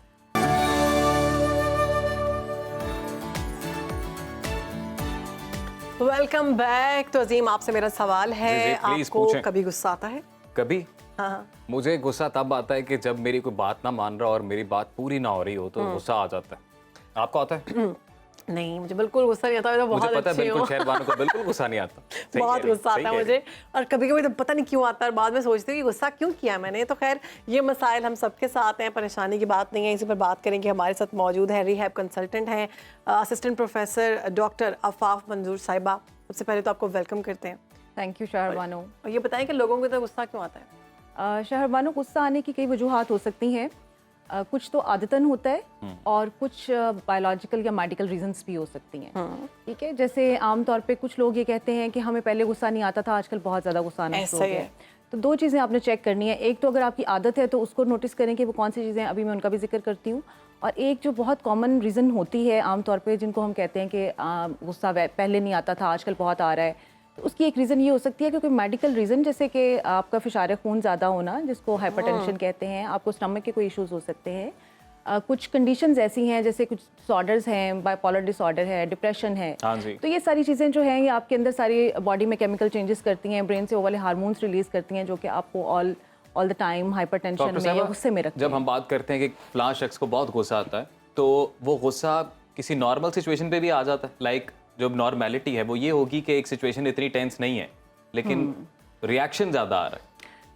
Welcome back. तो अजीम, आपसे मेरा सवाल है, आपको कभी गुस्सा आता है? कभी? हाँ। मुझे गुस्सा तब आता है कि जब मेरी कोई बात ना मान रहा और मेरी बात पूरी ना हो रही हो, तो गुस्सा आ जाता है। आपको आता है? नहीं, मुझे बिल्कुल गुस्सा नहीं आता। मुझे पता है बिल्कुल शहरबानों को बिल्कुल गुस्सा नहीं आता। बहुत गुस्सा आता है मुझे, और कभी कभी तो पता नहीं क्यों आता है, बाद में सोचती हूँ कि गुस्सा क्यों किया मैंने। तो खैर, ये मसाइल हम सबके साथ हैं, परेशानी की बात नहीं है। इसी पर बात करेंगे। हमारे साथ मौजूद है रिहैब कंसल्टेंट हैं, असिस्टेंट प्रोफेसर डॉक्टर आफाफ मंजूर साहिबा, सबसे पहले तो आपको वेलकम करते हैं थैंक यू शहरबानो। और ये बताएं कि लोगों को तो गुस्सा क्यों आता है? शहरबानो, गुस्सा आने की कई वजूहात हो सकती हैं। कुछ तो आदतन होता है और कुछ बायोलॉजिकल या मेडिकल रीजंस भी हो सकती हैं। ठीक है, जैसे आमतौर पे कुछ लोग ये कहते हैं कि हमें पहले गुस्सा नहीं आता था, आजकल बहुत ज़्यादा गुस्सा आना शुरू हो गया है। तो दो चीज़ें आपने चेक करनी है। एक तो अगर आपकी आदत है तो उसको नोटिस करें कि वो कौन सी चीज़ें, अभी मैं उनका भी जिक्र करती हूँ। और एक जो बहुत कॉमन रीज़न होती है आमतौर पे, जिनको हम कहते हैं कि गुस्सा पहले नहीं आता था, आजकल बहुत आ रहा है, तो उसकी एक रीज़न ये हो सकती है क्योंकि मेडिकल रीज़न, जैसे कि आपका फिशार खून ज़्यादा होना, जिसको हाइपरटेंशन कहते हैं, आपको स्टमक के कोई इश्यूज़ हो सकते हैं। कुछ कंडीशंस ऐसी हैं, जैसे कुछ डिसऑर्डर्स हैं, बाइपोलर डिसऑर्डर है, डिप्रेशन है। हाँ जी। तो ये सारी चीज़ें जो हैं ये आपके अंदर सारी बॉडी में केमिकल चेंजेस करती हैं, ब्रेन से वो वाले हार्मोन्स रिलीज करती हैं जो कि आपको ऑल द टाइम हाइपरटेंशन में या गुस्से में रखते हैं। जब हम बात करते हैं कि फलां शख्स को बहुत गुस्सा आता है, तो वो गुस्सा किसी नॉर्मल सिचुएशन पे भी आ जाता है। लाइक जो नॉर्मेलिटी है वो ये होगी कि एक सिचुएशन इतनी टेंस नहीं है, लेकिन रिएक्शन ज़्यादा आ रहा है।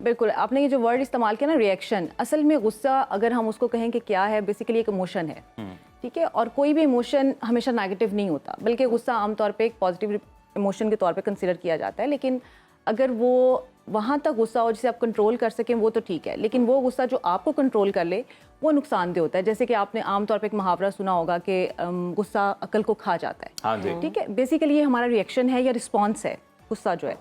बिल्कुल, आपने ये जो वर्ड इस्तेमाल किया ना, रिएक्शन, असल में गुस्सा अगर हम उसको कहें कि क्या है, बेसिकली एक इमोशन है। ठीक है, और कोई भी इमोशन हमेशा नेगेटिव नहीं होता, बल्कि गुस्सा आमतौर पे एक पॉजिटिव इमोशन के तौर पे कंसिडर किया जाता है। लेकिन अगर वो वहाँ तक गुस्सा हो जिसे आप कंट्रोल कर सकें वो तो ठीक है, लेकिन वो गुस्सा जो आपको कंट्रोल कर ले वो नुकसानदेह होता है। जैसे कि आपने आमतौर पे एक मुहावरा सुना होगा कि गुस्सा अक्ल को खा जाता है। हाँ जी। ठीक है, बेसिकली ये हमारा रिएक्शन है या रिस्पॉन्स है। गुस्सा जो है,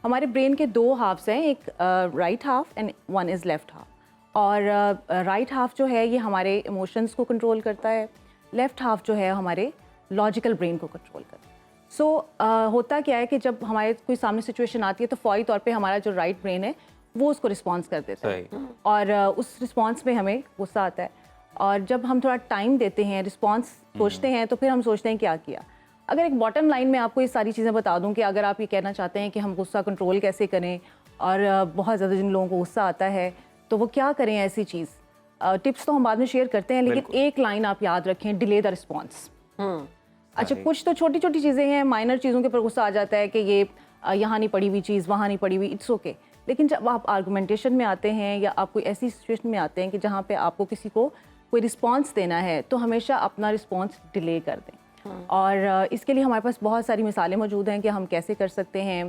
हमारे ब्रेन के दो हाफ्स हैं, एक right half and one is left half. और राइट हाफ जो है ये हमारे इमोशंस को कंट्रोल करता है, लेफ्ट हाफ जो है हमारे लॉजिकल ब्रेन को कंट्रोल करता है। सो होता क्या है कि जब हमारे कोई सामने सिचुएशन आती है तो फौरी तौर पे हमारा जो राइट ब्रेन है वो उसको रिस्पॉन्स कर देता है और उस रिस्पॉन्स में हमें गुस्सा आता है। और जब हम थोड़ा टाइम देते हैं, रिस्पॉन्स सोचते हैं, तो फिर हम सोचते हैं क्या किया। अगर एक बॉटम लाइन में आपको ये सारी चीज़ें बता दूं कि अगर आप ये कहना चाहते हैं कि हम गुस्सा कंट्रोल कैसे करें और बहुत ज़्यादा जिन लोगों को गुस्सा आता है तो वो क्या करें, ऐसी चीज़ टिप्स तो हम बाद में शेयर करते हैं, लेकिन एक लाइन आप याद रखें, डिले द रिस्पॉन्स। अच्छा, कुछ तो छोटी छोटी चीज़ें हैं, माइनर चीज़ों के ऊपर गुस्सा आ जाता है कि ये यहाँ नहीं पड़ी हुई चीज़, वहाँ नहीं पड़ी हुई, इट्स ओके। लेकिन जब आप आर्गूमेंटेशन में आते हैं या आप कोई ऐसी सिचुएशन में आते हैं कि जहाँ पे आपको किसी को कोई रिस्पॉन्स देना है, तो हमेशा अपना रिस्पॉन्स डिले कर दें। और इसके लिए हमारे पास बहुत सारी मिसालें मौजूद हैं कि हम कैसे कर सकते हैं।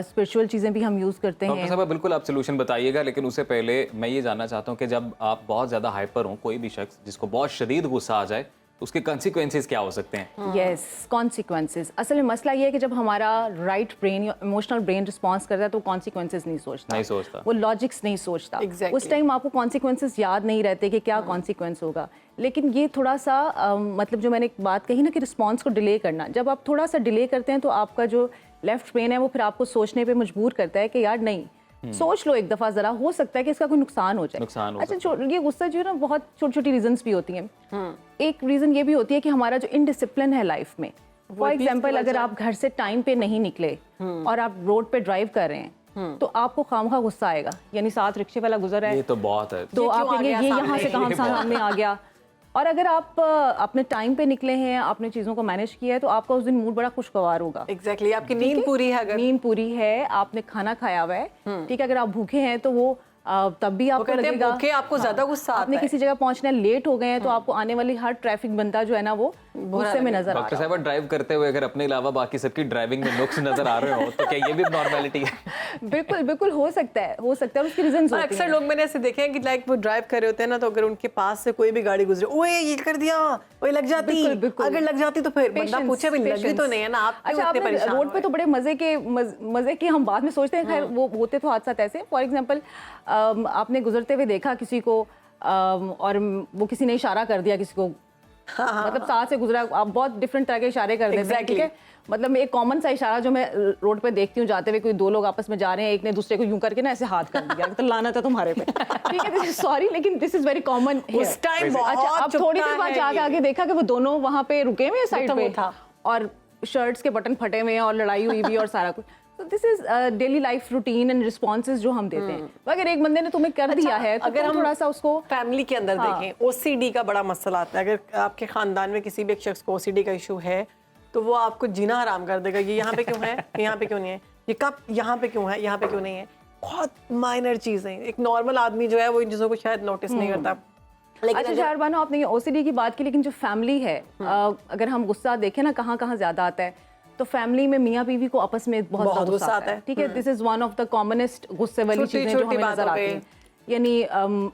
स्पिरिचुअल चीज़ें भी हम यूज़ करते हैं। डॉक्टर साहब बिल्कुल आप सोल्यूशन बताइएगा, लेकिन उससे पहले मैं ये जानना चाहता हूँ कि जब आप बहुत ज़्यादा हाइपर हों, कोई भी शख्स जिसको बहुत शदीद गुस्सा आ जाए, उसके कॉन्सिक्वेंसेस क्या हो सकते हैं? Yes, consequences. असल में मसला ये है कि जब हमारा राइट ब्रेन या इमोशनल ब्रेन रिस्पॉन्स करता है तो कॉन्सिक्वेंसेस नहीं सोचता, वो लॉजिक्स नहीं सोचता। उस टाइम आपको कॉन्सिक्वेंसेस याद नहीं रहते कि क्या कॉन्सिक्वेंस होगा। लेकिन ये थोड़ा सा मतलब जो मैंने एक बात कही ना कि रिस्पॉन्स को डिले करना, जब आप थोड़ा सा डिले करते हैं तो आपका जो लेफ्ट ब्रेन है वो फिर आपको सोचने पे मजबूर करता है कि यार नहीं, सोच लो एक दफ़ा ज़रा, हो सकता है कि इसका कोई नुकसान हो जाए। अच्छा, ये गुस्सा जो है ना, बहुत छोटी छोटी रीजंस भी होती हैं। एक रीज़न ये भी होती है कि हमारा जो इनडिसिप्लिन है लाइफ में, फॉर एग्जाम्पल अगर आप घर से टाइम पे नहीं निकले और आप रोड पे ड्राइव कर रहे हैं तो आपको खामखा गुस्सा आएगा। यानी साथ रिक्शे वाला गुजर है, ये तो बहुत है, तो आप कहेंगे ये यहाँ से कहाँ सामने आ गया। और अगर आप अपने टाइम पे निकले हैं, आपने चीज़ों को मैनेज किया है, तो आपका उस दिन मूड बड़ा खुशगवार होगा। एग्जैक्टली, आपकी नींद पूरी है, अगर नींद पूरी है, आपने खाना खाया हुआ है, ठीक है। अगर आप भूखे हैं तो वो तब भी आपको लगेगा, भूखे आपको ज्यादा गुस्सा आता है। आपने किसी जगह पहुंचने लेट हो गए हैं तो आपको आने वाली हर ट्रैफिक बंदा जो है ना वो गुस्से में नजर आ रहा है। डॉक्टर साहब ड्राइव करते हुए अगर अपने अलावा बाकी सबकी ड्राइविंग में नुक्स नजर आ रहे हो तो क्या ये भी नॉर्मलिटी है? बिल्कुल बिल्कुल हो सकता है, उसकी रीजंस होती हैं। अक्सर लोग मैंने ऐसे देखे हैं कि लाइक वो ड्राइव कर रहे होते हैं ना, तो अगर उनके पास से कोई भी गाड़ी गुजरे, ओए ये कर दिया, ओए लग जाती, अगर लग जाती तो फिर बंदा पूछे भी लगी तो नहीं है ना, आप अच्छा, आपने रोड पे तो बड़े मजे के हम बाद में सोचते हैं, खैर वो होते तो हादसा ऐसे। फॉर एग्जाम्पल आपने गुजरते हुए देखा किसी को और वो किसी ने इशारा कर दिया किसी को, मतलब साथ से गुजरा, आप बहुत डिफरेंट तरह के इशारे कर देते हैं, ठीक है। मतलब एक कॉमन सा इशारा जो मैं रोड पे देखती हूँ जाते हुए, कोई दो लोग आपस में जा रहे हैं, एक ने दूसरे को यूं करके ना ऐसे हाथ कर दिया, तो लाना था तुम्हारे पे, ठीक है, सॉरी, लेकिन दिस इज वेरी कॉमन उस टाइम। अच्छा, अब थोड़ी देर बाद जाके आगे देखा कि वो दोनों वहाँ पे रुके हुए साइड पे और शर्ट्स के बटन फटे हुए हैं और लड़ाई हुई भी और सारा कुछ। तो this is daily life routine and responses जो हम देते हैं। अगर एक बंदे ने तुम्हें कर दिया है तो अगर हम थोड़ा सा उसको फैमिली के अंदर देखें, ओसीडी का बड़ा मसला आता है। अगर आपके खानदान में किसी भी एक शख्स को ओसीडी का इशू है तो वो आपको जीना हराम कर देगा। ये यहाँ पे क्यों है, यहाँ पे क्यों नहीं है, ये कप यहाँ पे क्यों है, यहाँ पे क्यों नहीं है। बहुत माइनर चीजें, एक नॉर्मल आदमी जो है वो इन चीजों को शायद नोटिस नहीं करता। अच्छा शहरबानो, आपने ये ओसीडी की बात की, लेकिन जो फैमिली है, अगर हम गुस्सा देखें ना कहाँ कहाँ ज्यादा आता है, तो फैमिली में मियाँ बीवी को आपस में बहुत ज़्यादा गुस्सा आता है, ठीक है। This is one of the commonest गुस्से वाली चीज़ें जो हमें नजर आती हैं। यानी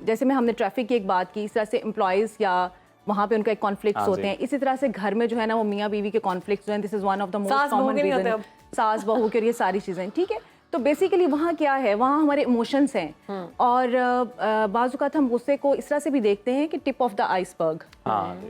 जैसे में हमने ट्रैफिक की एक बात की, इस तरह से एम्प्लॉयज़ या वहाँ पे उनका एक कॉन्फ्लिक्ट्स होते हैं, इसी तरह से घर में जो है ना वो मियाँ बीवी के कॉन्फ्लिक्ट्स जो हैं, this is one of the most common reason, सास बहू के, ये सारी चीज़ें, ठीक है। तो बेसिकली वहाँ क्या है, वहाँ हमारे इमोशंस हैं और बाज़ औक़ात हम गुस्से को इस तरह से भी देखते हैं कि टिप ऑफ द आइसबर्ग,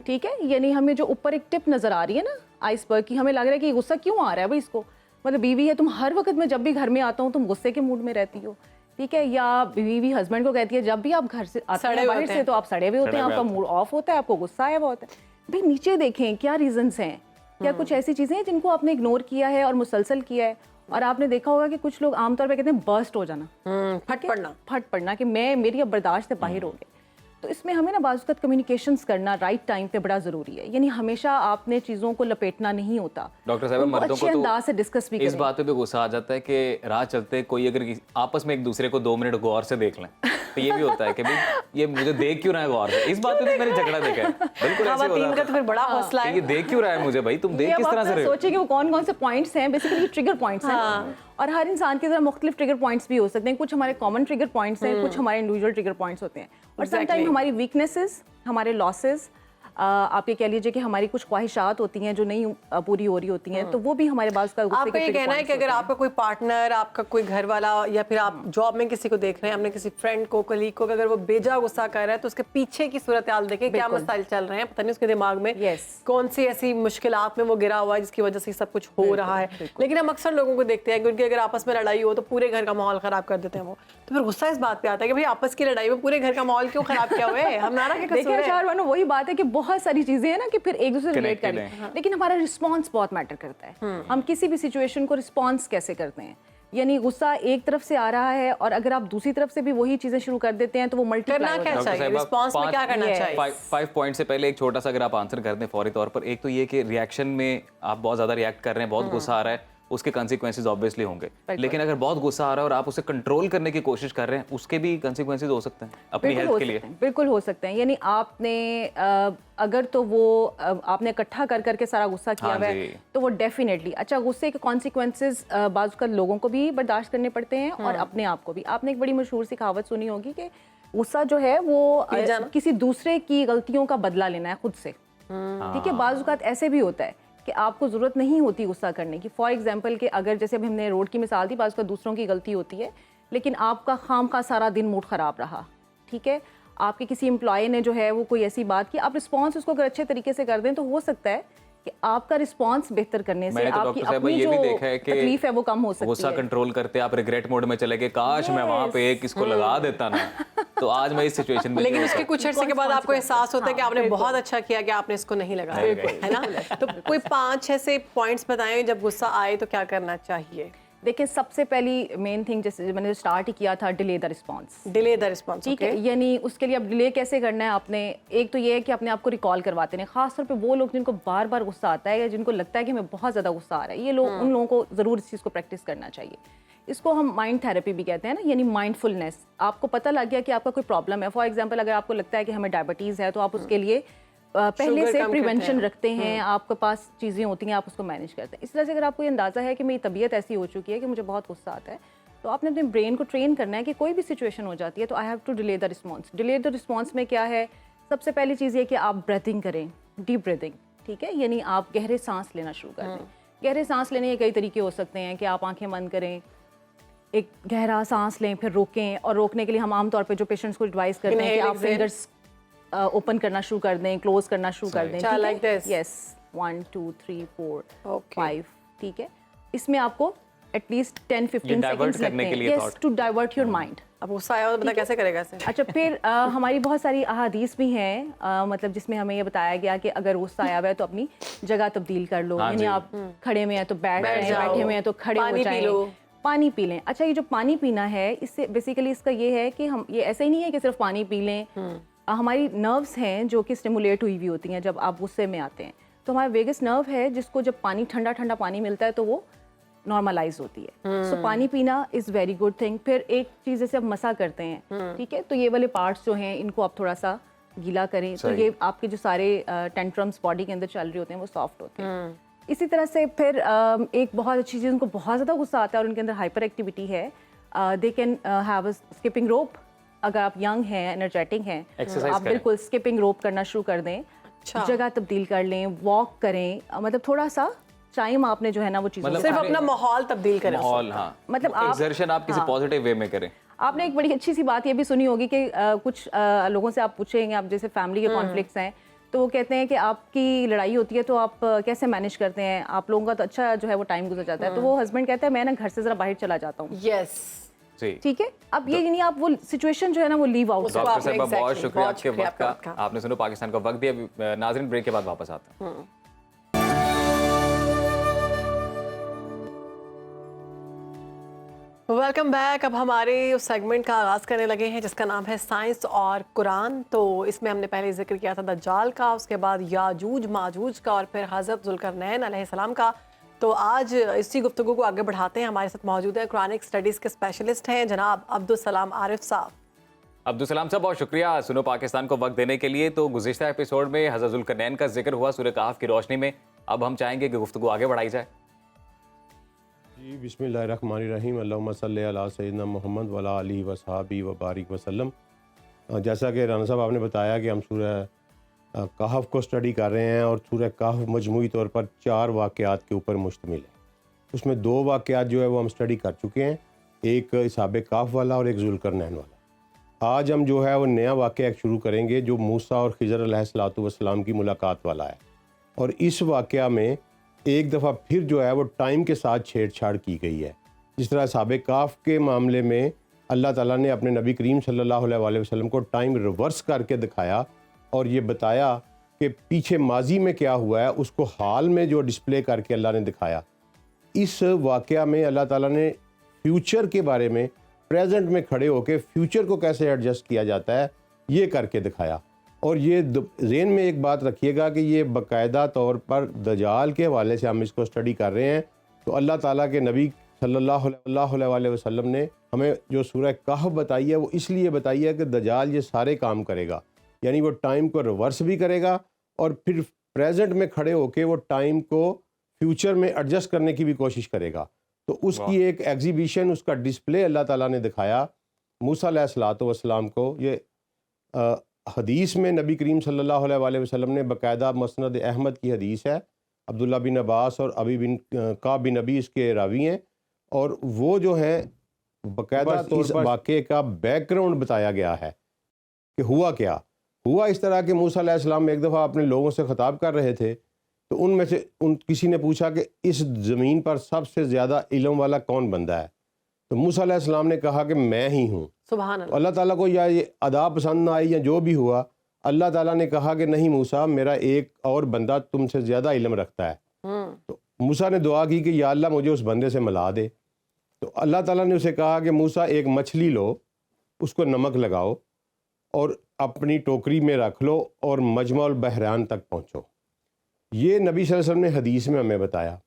ठीक है। यानी हमें जो ऊपर एक टिप नज़र आ रही है ना आइसबर्ग की, हमें लग रहा है कि गुस्सा क्यों आ रहा है भाई इसको, मतलब बीवी है, तुम हर वक्त में जब भी घर में आता हूँ तुम गुस्से के मूड में रहती हो, ठीक है। या बीवी हस्बैंड को कहती है जब भी आप घर से आते हैं बाहर से तो आप सड़े हुए होते हैं, आपका मूड ऑफ होता है, आपको गुस्सा आया हुआ होता है। भाई नीचे देखें क्या रीजंस हैं, क्या कुछ ऐसी चीज़ें हैं जिनको आपने इग्नोर किया है और मुसलसल किया है। और आपने देखा होगा कि कुछ लोग आमतौर पे कहते हैं बर्स्ट हो जाना, फट पड़ना कि मेरी अब बर्दाश्त से बाहर हो गए। तो इसमें हमें ना बाज़ वक़्त कम्युनिकेशंस करना राइट टाइम पे बड़ा ज़रूरी है। यानी हमेशा आपने चीज़ों को लपेटना नहीं होता। डॉक्टर साहब, मर्दों को अंदाज से डिस्कस भी इस बात पे भी गुस्सा आ जाता है कि राह चलते कोई अगर आपस में एक दूसरे को 2 मिनट गौर से देख लें, तो ये भी होता है कि भाई ये मुझे देख क्यों रहा है गौर से। इस बात पे तो मैंने झगड़ा देखा है, बिल्कुल ऐसे हो रहा है। तो फिर बड़ा हौसला है, ये देख क्यों रहा है मुझे, भाई तुम देख किस तरह से रहे हो। सोचिए कि वो कौन कौन से पॉइंट्स हैं, बेसिकली ट्रिगर पॉइंट्स हैं और हर इंसान के जरा मुख्तलिफ ट्रिगर पॉइंट्स भी हो सकते हैं। कुछ हमारे कॉमन ट्रिगर पॉइंट्स हैं, कुछ हमारे इंडिविजुअल ट्रिगर पॉइंट्स होते हैं और समटाइम हमारी वीकनेसेस, हमारे लॉसेस, आप ये कह लीजिए कि हमारी कुछ ख्वाहिशात होती हैं जो नहीं पूरी हो रही होती हैं, तो वो भी हमारे पास का गुस्से आपका ये कहना है कि अगर आपका कोई पार्टनर, आपका कोई घर वाला या फिर आप जॉब में किसी को देख रहे हैं, अपने किसी फ्रेंड को, कलीग को, अगर वो बेजा गुस्सा कर रहा है तो उसके पीछे की सूरत हाल देखें, क्या मसाइल चल रहे हैं, पता नहीं उसके दिमाग में कौन सी ऐसी मुश्किलात में वो गिरा हुआ है जिसकी वजह से सब कुछ हो रहा है। लेकिन हम अक्सर लोगों को देखते हैं कि उनकी अगर आपस में लड़ाई हो तो पूरे घर का माहौल खराब कर देते हैं वो। तो फिर गुस्सा इस बात पे आता है कि भाई आपस की लड़ाई में पूरे घर का माहौल क्यों खराब किया हुआ है, हमारा क्या कसूर है। देखिए वही बात है कि बहुत सारी चीजें हैं ना कि फिर एक दूसरे से रिलेट करें, लेकिन हमारा रिस्पांस बहुत मैटर करता है। हम किसी भी सिचुएशन को रिस्पांस कैसे करते हैं, यानी गुस्सा एक तरफ से आ रहा है और अगर आप दूसरी तरफ से भी वही चीजें शुरू कर देते हैं तो वो मल्टीप्लाई करना क्या चाहिए, रिस्पांस में क्या करना चाहिए। 5 पॉइंट से पहले एक छोटा सा अगर आप आंसर कर दें फौरी तौर पर। एक तो ये कि रिएक्शन में आप बहुत ज्यादा रिएक्ट कर रहे हैं, बहुत गुस्सा आ रहा है, उसके कंसिक्वेंसेस ऑब्वियसली होंगे, लेकिन अगर बहुत गुस्सा आ रहा है और आप उसे कंट्रोल करने की कोशिश कर रहे हैं, उसके भी कंसिक्वेंसेस हो सकते हैं अपनी हेल्थ के लिए। बिल्कुल हो सकते हैं। यानी आपने अगर तो वो आपने इकट्ठा कर करके सारा गुस्सा किया हुआ है तो वो डेफिनेटली अच्छा गुस्से के कॉन्सिक्वेंसेस बाज़ का लोगों को भी बर्दाश्त करने पड़ते हैं और अपने आप को भी। आपने एक बड़ी मशहूर सी कहावत सुनी होगी कि गुस्सा जो है वो किसी दूसरे की गलतियों का बदला लेना है खुद से, ठीक है। बाज़ औक़ात ऐसे भी होता है कि आपको ज़रूरत नहीं होती गुस्सा करने की। फॉर एग्जांपल कि अगर जैसे अभी हमने रोड की मिसाल दी, बाज़ का दूसरों की गलती होती है लेकिन आपका खाम का सारा दिन मूड ख़राब रहा, ठीक है। आपके किसी एम्प्लॉय ने जो है वो कोई ऐसी बात की, आप रिस्पॉन्स उसको अगर अच्छे तरीके से कर दें तो हो सकता है कि आपका रिस्पॉन्स बेहतर करने से आपकी अपनी जो तकलीफ है वो कम हो सकती है। गुस्सा कंट्रोल करते आप रिग्रेट मोड में चले गए, काश मैं वहां पे एक इसको लगा देता ना, तो आज मैं इस सिचुएशन में। लेकिन उसके कुछ अर्से के बाद आपको एहसास होता है कि आपने बहुत अच्छा किया कि आपने इसको नहीं लगाया, है ना। तो कोई 5 ऐसे पॉइंट्स बताएं जब गुस्सा आए तो क्या करना चाहिए। देखिए सबसे पहली मेन थिंग जैसे मैंने स्टार्ट ही किया था, delay the response. Delay the response, ठीक है। यानी उसके लिए अब डिले कैसे करना है आपने, एक तो ये है कि अपने आप को रिकॉल करवाते हैं। खासतौर पे वो लोग जिनको बार बार गुस्सा आता है या जिनको लगता है कि हमें बहुत ज़्यादा गुस्सा आ रहा है, ये लोग उन लोगों को ज़रूर इस चीज़ को प्रैक्टिस करना चाहिए। इसको हम माइंड थेरेपी भी कहते हैं ना, यानी माइंडफुलनेस। आपको पता लग गया कि आपका कोई प्रॉब्लम है, फॉर एग्जाम्पल अगर आपको लगता है कि हमें डायबिटीज़ है तो आप उसके लिए पहले से प्रिवेंशन रखते हैं, आपके पास चीज़ें होती हैं, आप उसको मैनेज करते हैं। इस तरह से अगर आपको ये अंदाज़ा है कि मेरी तबीयत ऐसी हो चुकी है कि मुझे बहुत गुस्सा आता है, तो आपने अपने ब्रेन को ट्रेन करना है कि कोई भी सिचुएशन हो जाती है तो I have to delay the response. Delay the response में क्या है, सबसे पहली चीज़ ये कि आप ब्रीथिंग करें, डीप ब्रीथिंग, ठीक है। यानी आप गहरे सांस लेना शुरू कर दें। गहरे सांस लेने के कई तरीके हो सकते हैं कि आप आंखें बंद करें, एक गहरा सांस लें, फिर रोकें, और रोकने के लिए हम आमतौर पर जो पेशेंट्स को एडवाइस करते हैं कि आप फिंगर्स ओपन करना शुरू कर दें, क्लोज करना शुरू कर दें, लाइक दिस। यस, 1 2 3 4 5, ठीक है। इसमें आपको एटलीस्ट 10-15 सेकंड्स लगते हैं, yes, to divert your mind. अब गुस्सा आया हो तो बता कैसे करेगा इसे। अच्छा, फिर हमारी बहुत सारी अहादीस भी हैं, मतलब जिसमें हमें ये बताया गया कि अगर गुस्सा आया हुआ है तो अपनी जगह तब्दील कर लो। यानी आप खड़े में हैं तो बैठ जाएं, बैठे हुए हैं तो खड़े हो जाएं, पानी पी लें। अच्छा, ये जो पानी पीना है, इससे बेसिकली इसका ये है कि हम ये ऐसा ही नहीं है कि सिर्फ पानी पी लें। हमारी नर्व्स हैं जो कि स्टिमुलेट हुई हुई होती हैं जब आप गुस्से में आते हैं, तो हमारा वेगस नर्व है जिसको जब पानी ठंडा ठंडा पानी मिलता है तो वो नॉर्मलाइज होती है। सो पानी पीना इज़ वेरी गुड थिंग। फिर एक चीज़ जैसे आप मसा करते हैं, ठीक है, तो ये वाले पार्ट्स जो हैं इनको आप थोड़ा सा गीला करें तो ये आपके जो सारे टेंट्रम्स बॉडी के अंदर चल रहे होते हैं वो सॉफ्ट होते हैं। इसी तरह से फिर एक बहुत अच्छी चीज़, उनको बहुत ज़्यादा गुस्सा आता है और उनके अंदर हाइपर एक्टिविटी है, they can have a skipping rope. अगर आप यंग हैं, एनर्जेटिक हैं, Exercise आप करें। बिल्कुल स्किपिंग रोप करना शुरू कर दें, अच्छा। जगह तब्दील कर लें, वॉक करें, मतलब थोड़ा सा टाइम आपने जो है ना वो चीज़ों मतलब से सिर्फ अपना माहौल तब्दील करें। माहौल, हाँ, मतलब आप- एक्सर्शन आप किसी हाँ। पॉजिटिव वे में करें। आपने एक बड़ी अच्छी सी बात ये भी सुनी होगी कि कुछ लोगों से आप पूछेंगे, आप जैसे फैमिली के कॉन्फ्लिक्ट्स हैं, तो वो कहते हैं कि आपकी लड़ाई होती है तो आप कैसे मैनेज करते हैं, आप लोगों का तो अच्छा जो है वो टाइम गुजर जाता है, तो वो हस्बैंड कहता है मैं ना घर से ज़रा बाहर चला जाता हूँ। यस, जी, ठीक है, अब ये नहीं, आप वो सिचुएशन जो है ना वो लीव आउट उसको डॉक्टर आपने साहब बहुत exactly, शुक्रिया बहुत आपके शुक्रिया वक्त आपका का। वक्त का। आपने सुनो पाकिस्तान का वक्त दिया। अभी नाज़रीन ब्रेक के बाद वापस आता है। Welcome back. अब हमारे उस सेगमेंट का आगाज़ करने लगे हैं जिसका नाम है साइंस और कुरान। तो इसमें हमने पहले जिक्र किया था दज्जाल का, उसके बाद याजूज माजूज का और फिर हज़रत ज़ुल्करनैन अलैहिस्सलाम का। तो आज इसी गुफ्तगू को आगे बढ़ाते हैं। हमारे साथ मौजूद है कुरानिक स्टडीज़ के स्पेशलिस्ट हैं जनाब अब्दुल सलाम आरिफ साहब। अब्दुल सलाम साहब बहुत शुक्रिया सुनो पाकिस्तान को वक्त देने के लिए। तो गुज़िश्ता एपिसोड में हज़रत ज़ुल्करनैन का जिक्र हुआ सूरह कहफ की रोशनी में। अब हम चाहेंगे कि गुफ्तगू आगे बढ़ाई जाए। जी बिस्मिल्लाहिर्रहमानिर्रहीम, अल्लाहुम्मा सल्ली अला सय्यिदना मुहम्मद वअला आलिहि वसहबी व बारिक वसल्लम। जैसा कि राना साहब आपने बताया कि हम सूरह कहफ को स्टडी कर रहे हैं और सूरह कहफ मजमूई तौर पर 4 वाक़यात के ऊपर मुश्तमिल है। उसमें 2 वाक़यात जो है वो हम स्टडी कर चुके हैं, एक इसहाब कहफ वाला और एक ज़ुल्करनैन वाला। आज हम जो है वो नया वाक़या शुरू करेंगे जो मूसा और खिज़र अलैहिस्सलातु वस्सलाम की मुलाकात वाला है। और इस वाक़या में एक दफ़ा फिर जो है वो टाइम के साथ छेड़छाड़ की गई है। जिस तरह इसहाब कहफ के मामले में अल्लाह ताला ने अपने नबी करीम सल्लल्लाहु अलैहि वसल्लम को टाइम रिवर्स करके दिखाया और ये बताया कि पीछे माजी में क्या हुआ है उसको हाल में जो डिस्प्ले करके अल्लाह ने दिखाया। इस वाक़या में अल्लाह ताला ने फ्यूचर के बारे में प्रेजेंट में खड़े होकर फ्यूचर को कैसे एडजस्ट किया जाता है ये करके दिखाया। और ये ज़हन में एक बात रखिएगा कि ये बाकायदा तौर पर दजाल के हवाले से हम इसको स्टडी कर रहे हैं। तो अल्लाह ताला के नबी सल्लल्लाहु अलैहि वसल्लम ने हमें जो सूरह कहफ बताई है वो इसलिए बताई है कि दजाल ये सारे काम करेगा, यानी वो टाइम को रिवर्स भी करेगा और फिर प्रेजेंट में खड़े होकर वो टाइम को फ्यूचर में एडजस्ट करने की भी कोशिश करेगा। तो उसकी एक एग्जीबिशन, उसका डिस्प्ले अल्लाह ताला ने दिखाया मूसा अलैहिस्सलातु वस्सलाम को। ये हदीस में नबी करीम सल्लल्लाहु अलैहि वसल्लम ने बाकायदा मसनद अहमद की हदीस है, अब्दुल्ला बिन अब्बास और अबी बिन काब बिन नबी इसके रावी हैं। और वो जो है बाकायदा इस वाक़े का बैकग्राउंड बताया गया है कि हुआ क्या हुआ। इस तरह के मूसा अलैहिस्सलाम एक दफ़ा अपने लोगों से ख़िताब कर रहे थे तो उनमें से किसी ने पूछा कि इस ज़मीन पर सबसे ज़्यादा इल्म वाला कौन बंदा है। तो मूसा अलैहिस्सलाम ने कहा कि मैं ही हूँ। सुभान अल्लाह। अल्लाह ताला को या ये अदा पसंद ना आई या जो भी हुआ, अल्लाह ताला ने कहा कि नहीं मूसा, मेरा एक और बंदा तुमसे ज़्यादा इल्म रखता है। तो मूसा ने दुआ की कि या अल्लाह मुझे उस बंदे से मिला दे। तो अल्लाह ताला ने उसे कहा कि मूसा एक मछली लो, उसको नमक लगाओ और अपनी टोकरी में रख लो और मजमा बहरान तक पहुँचो। ये नबी सल्लल्लाहु अलैहि वसल्लम ने हदीस में हमें बताया।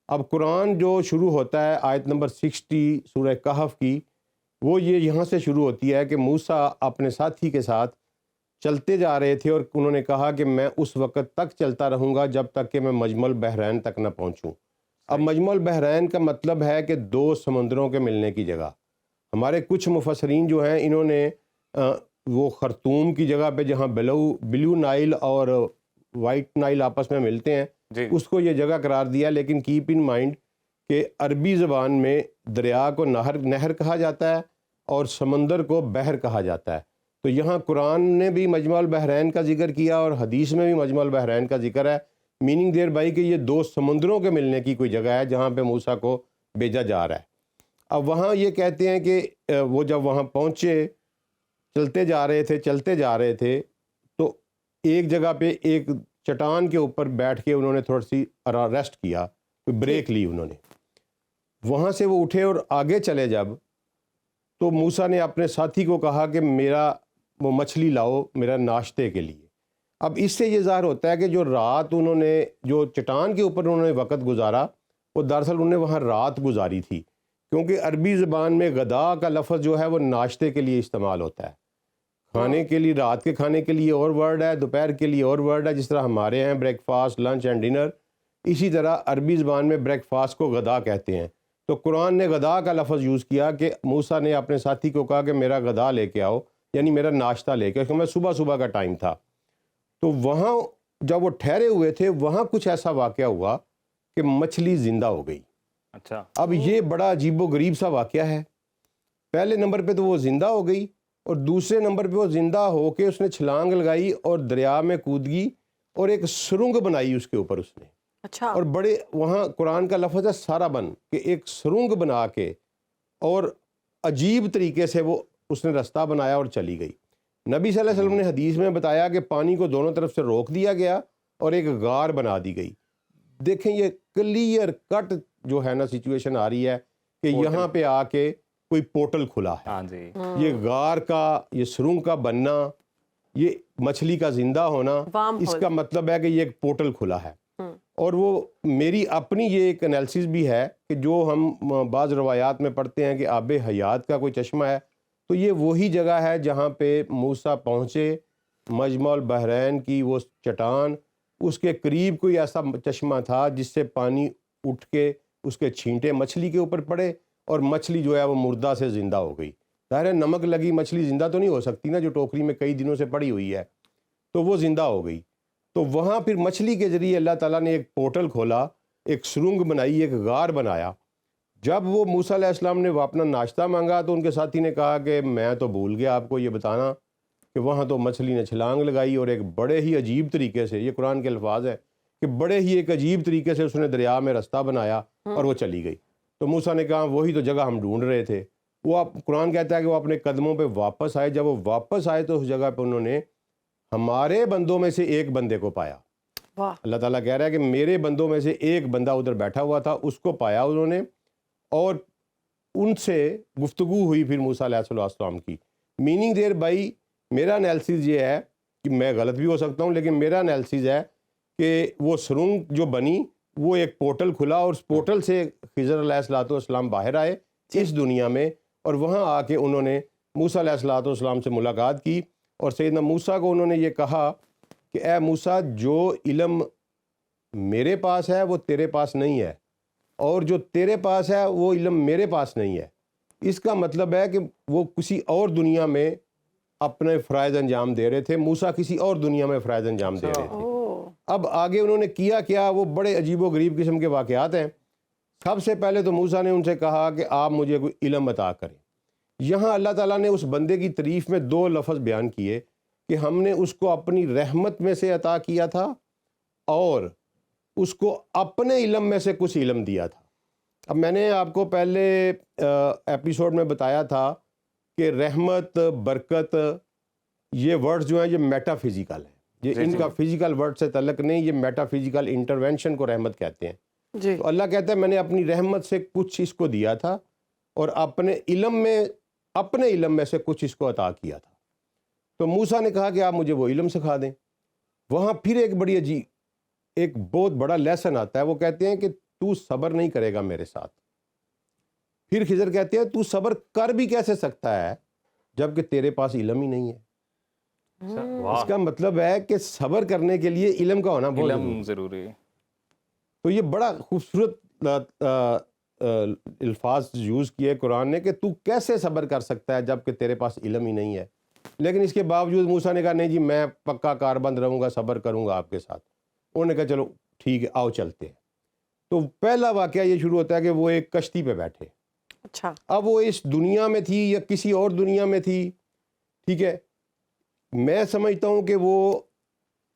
अब कुरान जो शुरू होता है आयत नंबर 60 सूरह कहफ की, वो ये यहाँ से शुरू होती है कि मूसा अपने साथी के साथ चलते जा रहे थे और उन्होंने कहा कि मैं उस वक़्त तक चलता रहूँगा जब तक कि मैं मजमल बहरैन तक ना पहुँचूँ। अब मजमल बहरैन का मतलब है कि 2 समंदरों के मिलने की जगह। हमारे कुछ मुफस्सरीन जो हैं इन्होंने वो खरतूम की जगह पे जहाँ ब्लू नाइल और वाइट नाइल आपस में मिलते हैं उसको ये जगह करार दिया। लेकिन कीप इन माइंड कि अरबी ज़बान में दरिया को नहर कहा जाता है और समंदर को बहर कहा जाता है। तो यहाँ कुरान ने भी मजमल बहरैन का जिक्र किया और हदीस में भी मजमल बहरैन का जिक्र है। मीनिंग देयर बाई कि ये 2 समंदरों के मिलने की कोई जगह है जहाँ पे मूसा को भेजा जा रहा है। अब वहाँ ये कहते हैं कि वो जब वहाँ पहुँचे, चलते जा रहे थे तो एक जगह पे एक चट्टान के ऊपर बैठ के उन्होंने थोड़ी सी रेस्ट किया, कोई ब्रेक ली उन्होंने। वहाँ से वो उठे और आगे चले जब, तो मूसा ने अपने साथी को कहा कि मेरा वो मछली लाओ मेरा नाश्ते के लिए। अब इससे ये ज़ाहिर होता है कि जो रात उन्होंने जो चट्टान के ऊपर उन्होंने वक़्त गुजारा वो दरअसल उन्होंने वहाँ रात गुजारी थी, क्योंकि अरबी ज़बान में गदा का लफ्ज़ जो है वो नाश्ते के लिए इस्तेमाल होता है। खाने के लिए, रात के खाने के लिए और वर्ड है, दोपहर के लिए और वर्ड है। जिस तरह हमारे हैं ब्रेकफास्ट, लंच एंड डिनर, इसी तरह अरबी ज़बान में ब्रेकफास्ट को गदा कहते हैं। तो कुरान ने गदा का लफ्ज़ यूज़ किया कि मूसा ने अपने साथी को कहा कि मेरा गदा लेके आओ, यानी मेरा नाश्ता लेके आओ, क्योंकि सुबह सुबह का टाइम था। तो वहाँ जब वो ठहरे हुए थे वहाँ कुछ ऐसा वाक़या हुआ कि मछली ज़िंदा हो गई। अच्छा। अब ये बड़ा अजीबो गरीब सा वाक़या है। पहले नंबर पे तो वो ज़िंदा हो गई और दूसरे नंबर पे वो ज़िंदा होके उसने छलांग लगाई और दरिया में कूद गई और एक सुरंग बनाई उसके ऊपर उसने। अच्छा। और बड़े वहाँ कुरान का लफ्ज़ है साराबन, कि एक सुरंग बना के और अजीब तरीके से वो उसने रास्ता बनाया और चली गई। नबी सल्लल्लाहु अलैहि वसल्लम ने हदीस में बताया कि पानी को दोनों तरफ से रोक दिया गया और एक गार बना दी गई। देखें ये क्लियर कट जो है ना सिचुएशन आ रही है कि यहाँ पे आके कोई पोर्टल खुला है। हाँ जी। ये गार का, ये सुरंग का बनना, ये मछली का जिंदा होना, Wormhole। इसका मतलब है कि ये एक पोर्टल खुला है। और वो मेरी अपनी ये एक एनालिसिस भी है कि जो हम बाज़ रवायात में पढ़ते हैं कि आबे हयात का कोई चश्मा है, तो ये वही जगह है जहाँ पे मूसा पहुँचे, मजमल बहरैन की वो चट्टान, उसके करीब कोई ऐसा चश्मा था जिससे पानी उठ के उसके छींटे मछली के ऊपर पड़े और मछली जो है वो मुर्दा से ज़िंदा हो गई। ज़ाहिर है नमक लगी मछली ज़िंदा तो नहीं हो सकती ना, जो टोकरी में कई दिनों से पड़ी हुई है, तो वो ज़िंदा हो गई। तो वहाँ फिर मछली के ज़रिए अल्लाह ताला ने एक पोर्टल खोला, एक सुरंग बनाई, एक गार बनाया। जब वो मूसा अलैहिस्सलाम ने वो अपना नाश्ता मांगा तो उनके साथी ने कहा कि मैं तो भूल गया आपको ये बताना कि वहाँ तो मछली ने छलांग लगाई और एक बड़े ही अजीब तरीके से, ये कुरान के अल्फाज है कि बड़े ही एक अजीब तरीके से उसने दरिया में रास्ता बनाया और वो चली गई। तो मूसा ने कहा वही तो जगह हम ढूंढ रहे थे। वो आप कुरान कहता है कि वो अपने कदमों पे वापस आए। जब वो वापस आए तो उस जगह पे उन्होंने हमारे बंदों में से एक बंदे को पाया। वाह। अल्लाह ताला कह रहा है कि मेरे बंदों में से एक बंदा उधर बैठा हुआ था, उसको पाया उन्होंने और उनसे गुफ्तगू हुई फिर मूसा अलैहिस्सलाम की। मीनिंग देयर बाई, मेरा एनालिसिस ये है कि मैं गलत भी हो सकता हूँ, लेकिन मेरा एनालिसिस है कि वो सुरंग जो बनी वो एक पोर्टल खुला और उस पोर्टल से खिज़र अलैहिस्सलाम बाहर आए इस दुनिया में और वहाँ आके उन्होंने मूसा अलैहिस्सलाम से मुलाकात की और सैयदना मूसा को उन्होंने ये कहा कि ए मूसा, जो इल्म मेरे पास है वो तेरे पास नहीं है और जो तेरे पास है वो इल्म मेरे पास नहीं है। इसका मतलब है कि वो किसी और दुनिया में अपने फ़राइज़ अंजाम दे रहे थे, मूसा किसी और दुनिया में फ़राइज़ अंजाम दे रहे थे। अब आगे उन्होंने किया क्या, वो बड़े अजीबो गरीब किस्म के वाक़यात हैं। सबसे पहले तो मूसा ने उनसे कहा कि आप मुझे कोई इल्म अता करें। यहाँ अल्लाह ताला ने उस बंदे की तारीफ़ में दो लफ्ज़ बयान किए कि हमने उसको अपनी रहमत में से अता किया था और उसको अपने इल्म में से कुछ इल्म दिया था। अब मैंने आपको पहले एपिसोड में बताया था कि रहमत, बरकत, ये वर्ड्स जो हैं ये मेटाफिज़िकल हैं। ये इनका फिज़िकल वर्ड से तल्लक नहीं, ये मेटाफिज़िकल इंटरवेंशन को रहमत कहते हैं। जी। तो अल्लाह कहता है मैंने अपनी रहमत से कुछ इसको दिया था और अपने इल्म में से कुछ इसको अता किया था। तो मूसा ने कहा कि आप मुझे वो इल्म सिखा दें। वहाँ फिर एक बहुत बड़ा लेसन आता है। वो कहते हैं कि तू सब्र नहीं करेगा मेरे साथ। फिर खिज़र कहते हैं तू सब्र कर भी कैसे सकता है जबकि तेरे पास इल्म ही नहीं है। इसका मतलब है कि सब्र करने के लिए इल्म का होना बहुत जरूरी है। तो ये बड़ा खूबसूरत अल्फाज यूज़ किए कुरान ने कि तू कैसे सब्र कर सकता है जबकि तेरे पास इल्म ही नहीं है। लेकिन इसके बावजूद मूसा ने कहा नहीं जी, मैं पक्का कारबंद रहूँगा, सब्र करूँगा आपके साथ। उन्होंने कहा चलो ठीक है, आओ चलते हैं। तो पहला वाक़या ये शुरू होता है कि वो एक कश्ती पे बैठे। अच्छा। अब वो इस दुनिया में थी या किसी और दुनिया में थी, ठीक है। मैं समझता हूँ कि वो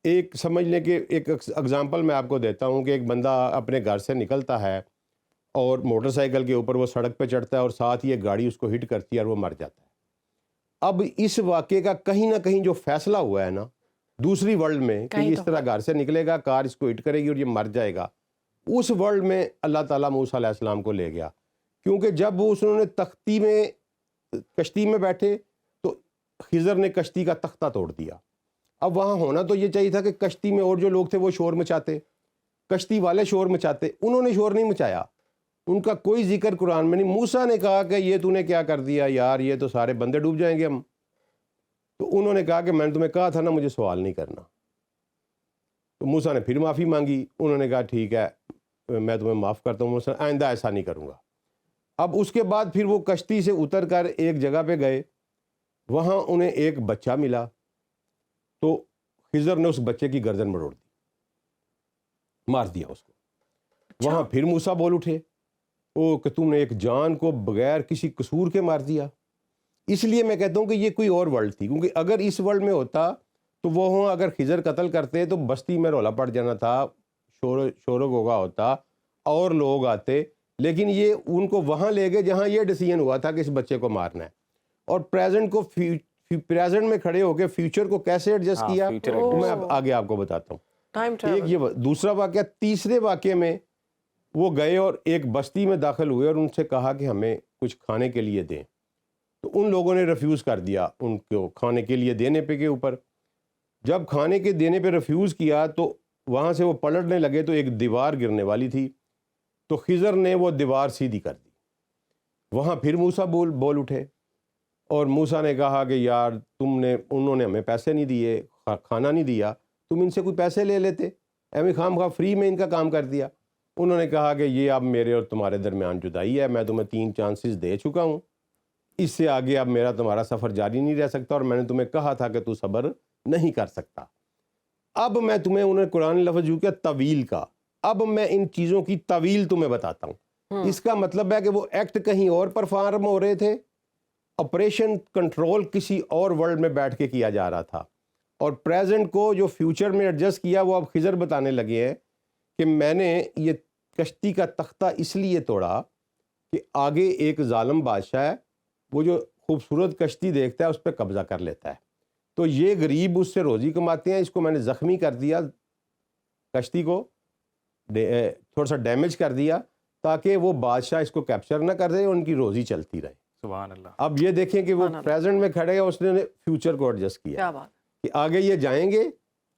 एक समझने के एक एग्ज़ाम्पल मैं आपको देता हूँ कि एक बंदा अपने घर से निकलता है और मोटरसाइकिल के ऊपर वो सड़क पे चढ़ता है और साथ ही एक गाड़ी उसको हिट करती है और वो मर जाता है। अब इस वाक़े का कहीं ना कहीं जो फैसला हुआ है ना दूसरी वर्ल्ड में कि इस तरह घर से निकलेगा, कार इसको हिट करेगी और ये मर जाएगा, उस वर्ल्ड में अल्लाह ताला मूसा अलैहिस्सलाम को ले गया। क्योंकि जब वो उन्होंने कश्ती में बैठे तो खिज़र ने कश्ती का तख्ता तोड़ दिया। अब वहाँ होना तो ये चाहिए था कि कश्ती में और जो लोग थे वो शोर मचाते, कश्ती वाले शोर मचाते। उन्होंने शोर नहीं मचाया, उनका कोई जिक्र कुरान में नहीं। मूसा ने कहा कि ये तूने क्या कर दिया यार, ये तो सारे बंदे डूब जाएंगे हम। तो उन्होंने कहा कि मैंने तुम्हें कहा था ना मुझे सवाल नहीं करना। तो मूसा ने फिर माफ़ी मांगी। उन्होंने कहा ठीक है, मैं तुम्हें माफ़ करता हूँ, मूसा आइंदा ऐसा नहीं करूँगा। अब उसके बाद फिर वो कश्ती से उतर कर एक जगह पे गए, वहाँ उन्हें एक बच्चा मिला, तो खिज़र ने उस बच्चे की गर्दन मरोड़ दी, मार दिया उसको। वहाँ फिर मूसा बोल उठे, ओ कि तुमने एक जान को बगैर किसी कसूर के मार दिया। इसलिए मैं कहता हूँ कि ये कोई और वर्ल्ड थी, क्योंकि अगर इस वर्ल्ड में होता तो वो अगर खिज़र कत्ल करते तो बस्ती में रौला पड़ जाना था, शोर गोगा होता और लोग आते, लेकिन ये उनको वहाँ ले गए जहाँ ये डिसीजन हुआ था कि इस बच्चे को मारना है। और प्रेजेंट को प्रेजेंट में खड़े होकर फ्यूचर को कैसे एडजस्ट किया, मैं अब आगे आपको बताता हूँ। टाइम एक ये दूसरा वाक़या। तीसरे वाक़ये में वो गए और एक बस्ती में दाखिल हुए और उनसे कहा कि हमें कुछ खाने के लिए दें, तो उन लोगों ने रिफ्यूज़ कर दिया उनको खाने के लिए देने पे के ऊपर। जब खाने के देने पे रिफ्यूज़ किया तो वहाँ से वो पलटने लगे तो एक दीवार गिरने वाली थी, तो खिज़र ने वो दीवार सीधी कर दी। वहाँ फिर मूसा बोल उठे और मूसा ने कहा कि यार उन्होंने हमें पैसे नहीं दिए, खाना नहीं दिया, तुम इनसे कोई पैसे ले लेते, एवं खाम फ्री में इनका काम कर दिया। उन्होंने कहा कि ये अब मेरे और तुम्हारे दरमियान जुदाई है, मैं तुम्हें 3 चांसेस दे चुका हूँ, इससे आगे अब मेरा तुम्हारा सफ़र जारी नहीं रह सकता, और मैंने तुम्हें कहा था कि तू सब्र नहीं कर सकता। अब मैं तुम्हें, उन्होंने कुरान लफ्ज़ यूज़ किया तवील का, अब मैं इन चीज़ों की तवील तुम्हें बताता हूँ। इसका मतलब है कि वो एक्ट कहीं और परफॉर्म हो रहे थे, ऑपरेशन कंट्रोल किसी और वर्ल्ड में बैठ के किया जा रहा था, और प्रेजेंट को जो फ्यूचर में एडजस्ट किया वो अब खिज़र बताने लगे हैं कि मैंने ये कश्ती का तख्ता इसलिए तोड़ा कि आगे एक जालिम बादशाह है, वो जो खूबसूरत कश्ती देखता है उस पर कब्ज़ा कर लेता है, तो ये गरीब उससे रोज़ी कमाते हैं, इसको मैंने ज़ख्मी कर दिया, कश्ती को थोड़ा सा डैमेज कर दिया ताकि वो बादशाह इसको कैप्चर ना कर दे, उनकी रोज़ी चलती रहे। सुभान अल्लाह। अब ये देखें कि वो प्रेजेंट में खड़े हैं, उसने फ्यूचर को एडजस्ट किया। क्या बात। कि आगे ये जाएंगे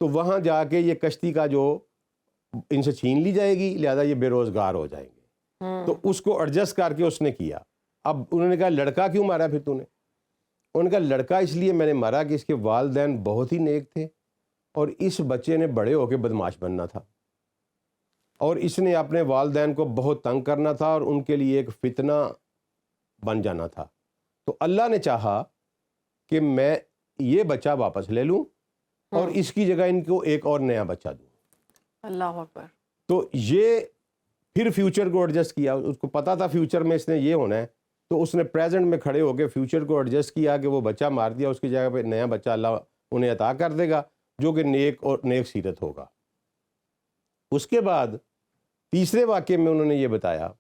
तो वहाँ जाके ये कश्ती का जो इनसे छीन ली जाएगी, लिहाजा ये बेरोज़गार हो जाएंगे, तो उसको एडजस्ट करके उसने किया। अब उन्होंने कहा लड़का क्यों मारा फिर तूने? उन्होंने कहा लड़का इसलिए मैंने मारा कि इसके वालिदैन बहुत ही नेक थे और इस बच्चे ने बड़े होकर बदमाश बनना था, और इसने अपने वालिदैन को बहुत तंग करना था और उनके लिए एक फितना बन जाना था। तो अल्लाह ने चाहा कि मैं ये बच्चा वापस ले लूं और इसकी जगह इनको एक और नया बच्चा दूं। अल्लाह अकबर। तो ये फिर फ्यूचर को एडजस्ट किया, उसको पता था फ्यूचर में इसने ये होना है, तो उसने प्रेजेंट में खड़े होकर फ्यूचर को एडजस्ट किया कि वो बच्चा मार दिया, उसकी जगह पे नया बच्चा अल्लाह उन्हें अता कर देगा जो कि नेक और नेक सीरत होगा। उसके बाद तीसरे वाक़ये में उन्होंने ये बताया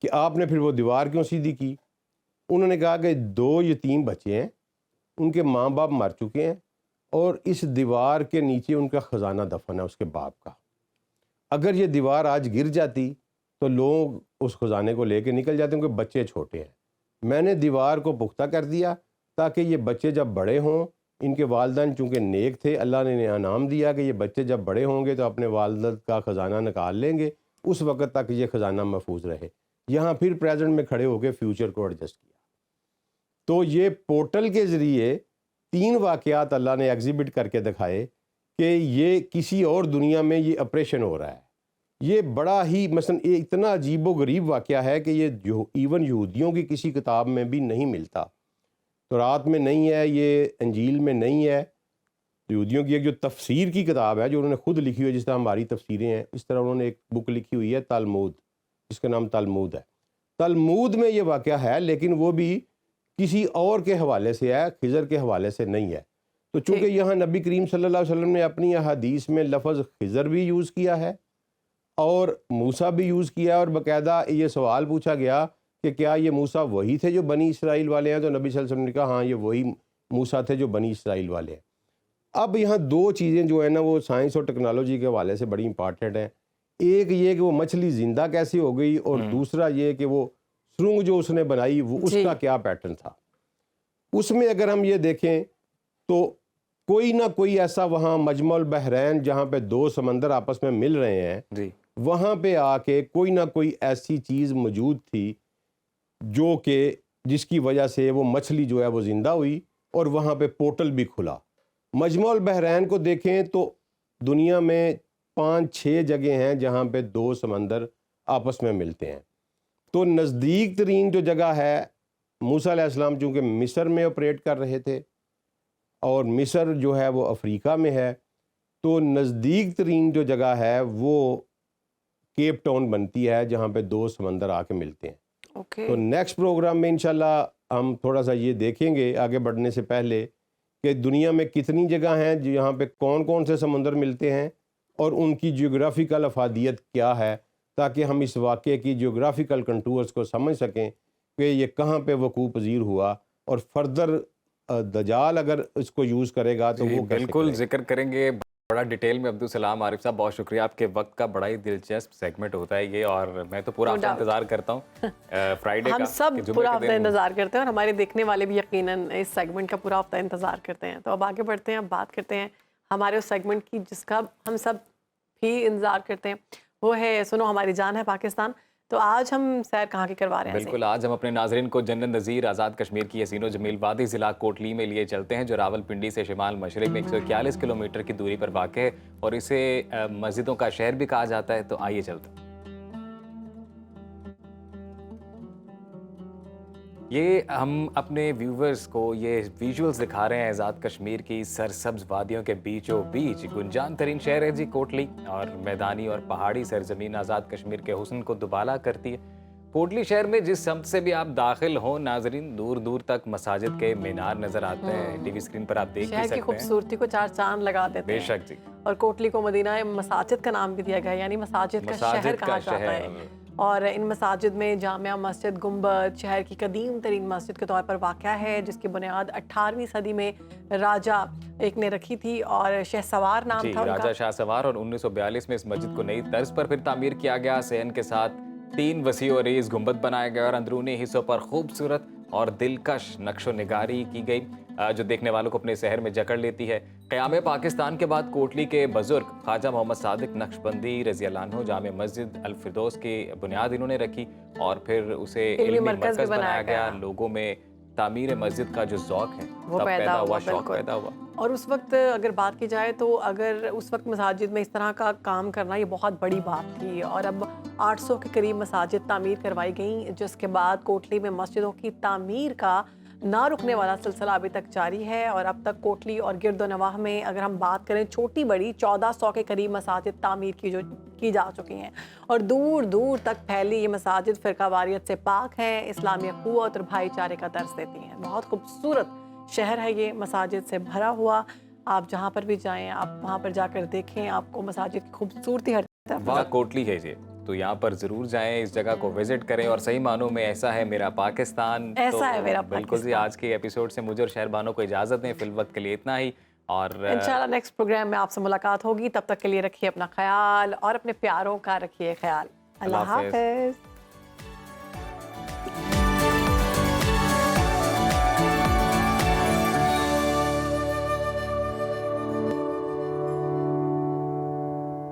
कि आपने फिर वो दीवार क्यों सीधी की। उन्होंने कहा कि 2 यतीम बच्चे हैं, उनके माँ बाप मर चुके हैं और इस दीवार के नीचे उनका ख़जाना दफन है उसके बाप का। अगर ये दीवार आज गिर जाती तो लोग उस ख़जाने को लेके निकल जाते, उनके बच्चे छोटे हैं। मैंने दीवार को पुख्ता कर दिया ताकि ये बच्चे जब बड़े हों, इनके वालिदैन चूँकि नेक थे, अल्लाह ने इन्हें इनाम दिया कि ये बच्चे जब बड़े होंगे तो अपने वालिद का ख़जाना निकाल लेंगे, उस वक़्त तक ये ख़जाना महफूज रहे। यहाँ फिर प्रेजेंट में खड़े होकर फ्यूचर को एडजस्ट किया। तो ये पोर्टल के ज़रिए 3 वाक़यात अल्लाह ने एग्जिबिट करके दिखाए कि ये किसी और दुनिया में ये ऑपरेशन हो रहा है। ये बड़ा ही मसलन ये इतना अजीब व गरीब वाक़या है कि ये जो इवन यहूदियों की किसी किताब में भी नहीं मिलता, तो रात में नहीं है, ये अंजील में नहीं है। यहूदियों की एक जो तफसीर की किताब है जो उन्होंने खुद लिखी हुई है, जिस तरह हमारी तफसीरें हैं, इस तरह उन्होंने एक बुक लिखी हुई है तलमूद, जिसका नाम तलमूद है। तलमूद में ये वाक़या है, लेकिन वो भी किसी और के हवाले से है, खिज़र के हवाले से नहीं है। तो चूँकि यहाँ नबी करीम सल्लल्लाहु अलैहि वसल्लम ने अपनी हदीस में लफ्ज़ खिज़र भी यूज़ किया है और मूसा भी यूज़ किया है, और बाकायदा ये सवाल पूछा गया कि क्या ये मूसा वही थे जो बनी इसराइल वाले हैं, तो नबी सल्लल्लाहु अलैहि वसल्लम ने कहा हाँ, ये वही मूसा थे जो बनी इसराइल वाले हैं। अब यहाँ 2 चीज़ें जो है ना वो साइंस और टेक्नोलॉजी के हवाले से बड़ी इंपॉर्टेंट हैं। एक ये कि वो मछली ज़िंदा कैसे हो गई, और दूसरा ये कि वो सुरंग जो उसने बनाई वो उसका क्या पैटर्न था। उसमें अगर हम ये देखें तो कोई ना कोई ऐसा वहाँ मजमुल बहरैन जहाँ पे 2 समंदर आपस में मिल रहे हैं जी, वहाँ पे आके कोई ना कोई ऐसी चीज़ मौजूद थी जो कि जिसकी वजह से वो मछली जो है वो ज़िंदा हुई और वहाँ पे पोर्टल भी खुला। मजमुल बहरैन को देखें तो दुनिया में 5-6 जगह हैं जहाँ पे 2 समंदर आपस में मिलते हैं। तो नज़दीक तरीन जो जगह है, मूसा अलैहिस्सलाम चूँकि मिस्र में ऑपरेट कर रहे थे और मिस्र जो है वो अफ्रीका में है, तो नज़दीक तरीन जो जगह है वो केप टाउन बनती है जहाँ पे 2 समंदर आके मिलते हैं। ओके। तो नेक्स्ट प्रोग्राम में इंशाल्लाह हम थोड़ा सा ये देखेंगे आगे बढ़ने से पहले कि दुनिया में कितनी जगह हैं जहाँ पे कौन कौन से समंदर मिलते हैं और उनकी जियोग्राफिकल अफादियत क्या है, ताकि हम इस वाक़े की जियोग्राफिकल कंटूर्स को समझ सकें कि ये कहाँ पे वकूफ़ पज़ीर हुआ और फर्दर दजाल अगर इसको यूज़ करेगा तो जी, वो कैसे बिल्कुल करेगा। जिक्र करेंगे बड़ा डिटेल में। अब्दुल सलाम आरिफ साहब, बहुत शुक्रिया। आपके वक्त का बड़ा ही दिलचस्प सेगमेंट होता है ये, और मैं तो पूरा No आपका doubt. इंतज़ार करता हूँ फ्राइडे का। हम सब कि जुम्मे पूरा के हफ्ता दिन इंतज़ार करते हैं और हमारे देखने वाले भी यकीनन इस सेगमेंट का पूरा हफ्ता इंतज़ार करते हैं। तो अब आगे बढ़ते हैं, अब बात करते हैं हमारे उस सेगमेंट की जिसका हम सब भी इंतज़ार करते हैं, वो है सुनो हमारी जान है पाकिस्तान। तो आज हम सैर कहाँ की करवा रहे हैं? बिल्कुल, आज हम अपने नाजरीन को जन्नत नज़ीर आज़ाद कश्मीर की हसीनो जमील वादी ज़िला कोटली में लिए चलते हैं, जो रावलपिंडी से शिमाल मशरक़ में 141 किलोमीटर की दूरी पर वाक़ है और इसे मस्जिदों का शहर भी कहा जाता है। तो आइए चलते हैं। ये हम अपने व्यूवर्स को ये विजुअल्स दिखा रहे हैं आज़ाद कश्मीर की सरसब्ज वादियों के बीचों बीच गुंजान तरीन शहर है जी कोटली, और मैदानी और पहाड़ी सरजमीन आज़ाद कश्मीर के हुस्न को दुबाला करती है। कोटली शहर में जिस सम्त से भी आप दाखिल हो नाजरीन, दूर दूर तक मसाजिद के मीनार नजर आते हैं। टीवी स्क्रीन पर आप देख भी शहर की सकते हैं। खूबसूरती को 4 चांद लगा देते हैं। बेशक जी। और कोटली को मदीना मसाजिद का नाम भी दिया गया है, यानी मसाजिद का शहर मसाजिद कहा का जाता है। शहर। और इन मसाजिद में जामिया मस्जिद गुंबद शहर की कदीम तरीन मस्जिद के तौर पर वाक़या है, जिसकी बुनियाद 18वीं सदी में राजा एक ने रखी थी और शहसवार नाम जी, था उनका। राजा शाहसवार, और 1942 में इस मस्जिद को नई तर्ज पर फिर तामीर किया गया। सहन के साथ 3 वसी और रेज़ गुंबद बनाए गए और अंदरूनी हिस्सों पर खूबसूरत और दिलकश नक्शो निगारी की गई, जो देखने वालों को अपने शहर में जकड़ लेती है। क़याम पाकिस्तान के बाद कोटली के बुजुर्ग ख्वाजा मोहम्मद सादिक नक्शबंदी रज़ी अल्लाह अन्हु जामे मस्जिद अल फिरदौस की बुनियाद इन्होंने रखी और फिर उसे इल्मी मरकज़ बनाया गया। लोगों में तामीर मस्जिद का जो शौक है वो तब पैदा हुआ, शौक बिल्कुल। पैदा हुआ। और उस वक्त अगर बात की जाए तो अगर उस वक्त मसाजिद में इस तरह का काम करना ये बहुत बड़ी बात थी, और अब 800 के करीब मसाजिद तामीर करवाई गई, जिसके बाद कोटली में मस्जिदों की तामीर का ना रुकने वाला सिलसिला अभी तक जारी है। और अब तक कोटली और गिरदोनवाह में अगर हम बात करें छोटी बड़ी 1400 के करीब मसाजिद तामीर की जा चुकी हैं, और दूर दूर तक फैली ये मसाजिद फ़िरकावारियत से पाक हैं, इस्लामी क़ुव्वत और भाईचारे का दर्स देती हैं। बहुत खूबसूरत शहर है ये, मसाजिद से भरा हुआ। आप जहाँ पर भी जाएं आप वहाँ पर जाकर देखें, आपको मसाजिद की खूबसूरती हर तरफ वाह कोटली है ये, तो यहाँ पर ज़रूर जाएं, इस जगह को विजिट करें। और सही मानों में ऐसा है मेरा पाकिस्तान, ऐसा है मेरा बिल्कुल जी। आज के एपिसोड से मुझे और शहरबानों को इजाज़त दें, फिल वक्त के लिए इतना ही, और इंशाल्लाह नेक्स्ट प्रोग्राम में आपसे मुलाकात होगी। तब तक के लिए रखिए अपना ख्याल और अपने प्यारों का रखिए ख्याल। अल्लाह हाफ़िज़।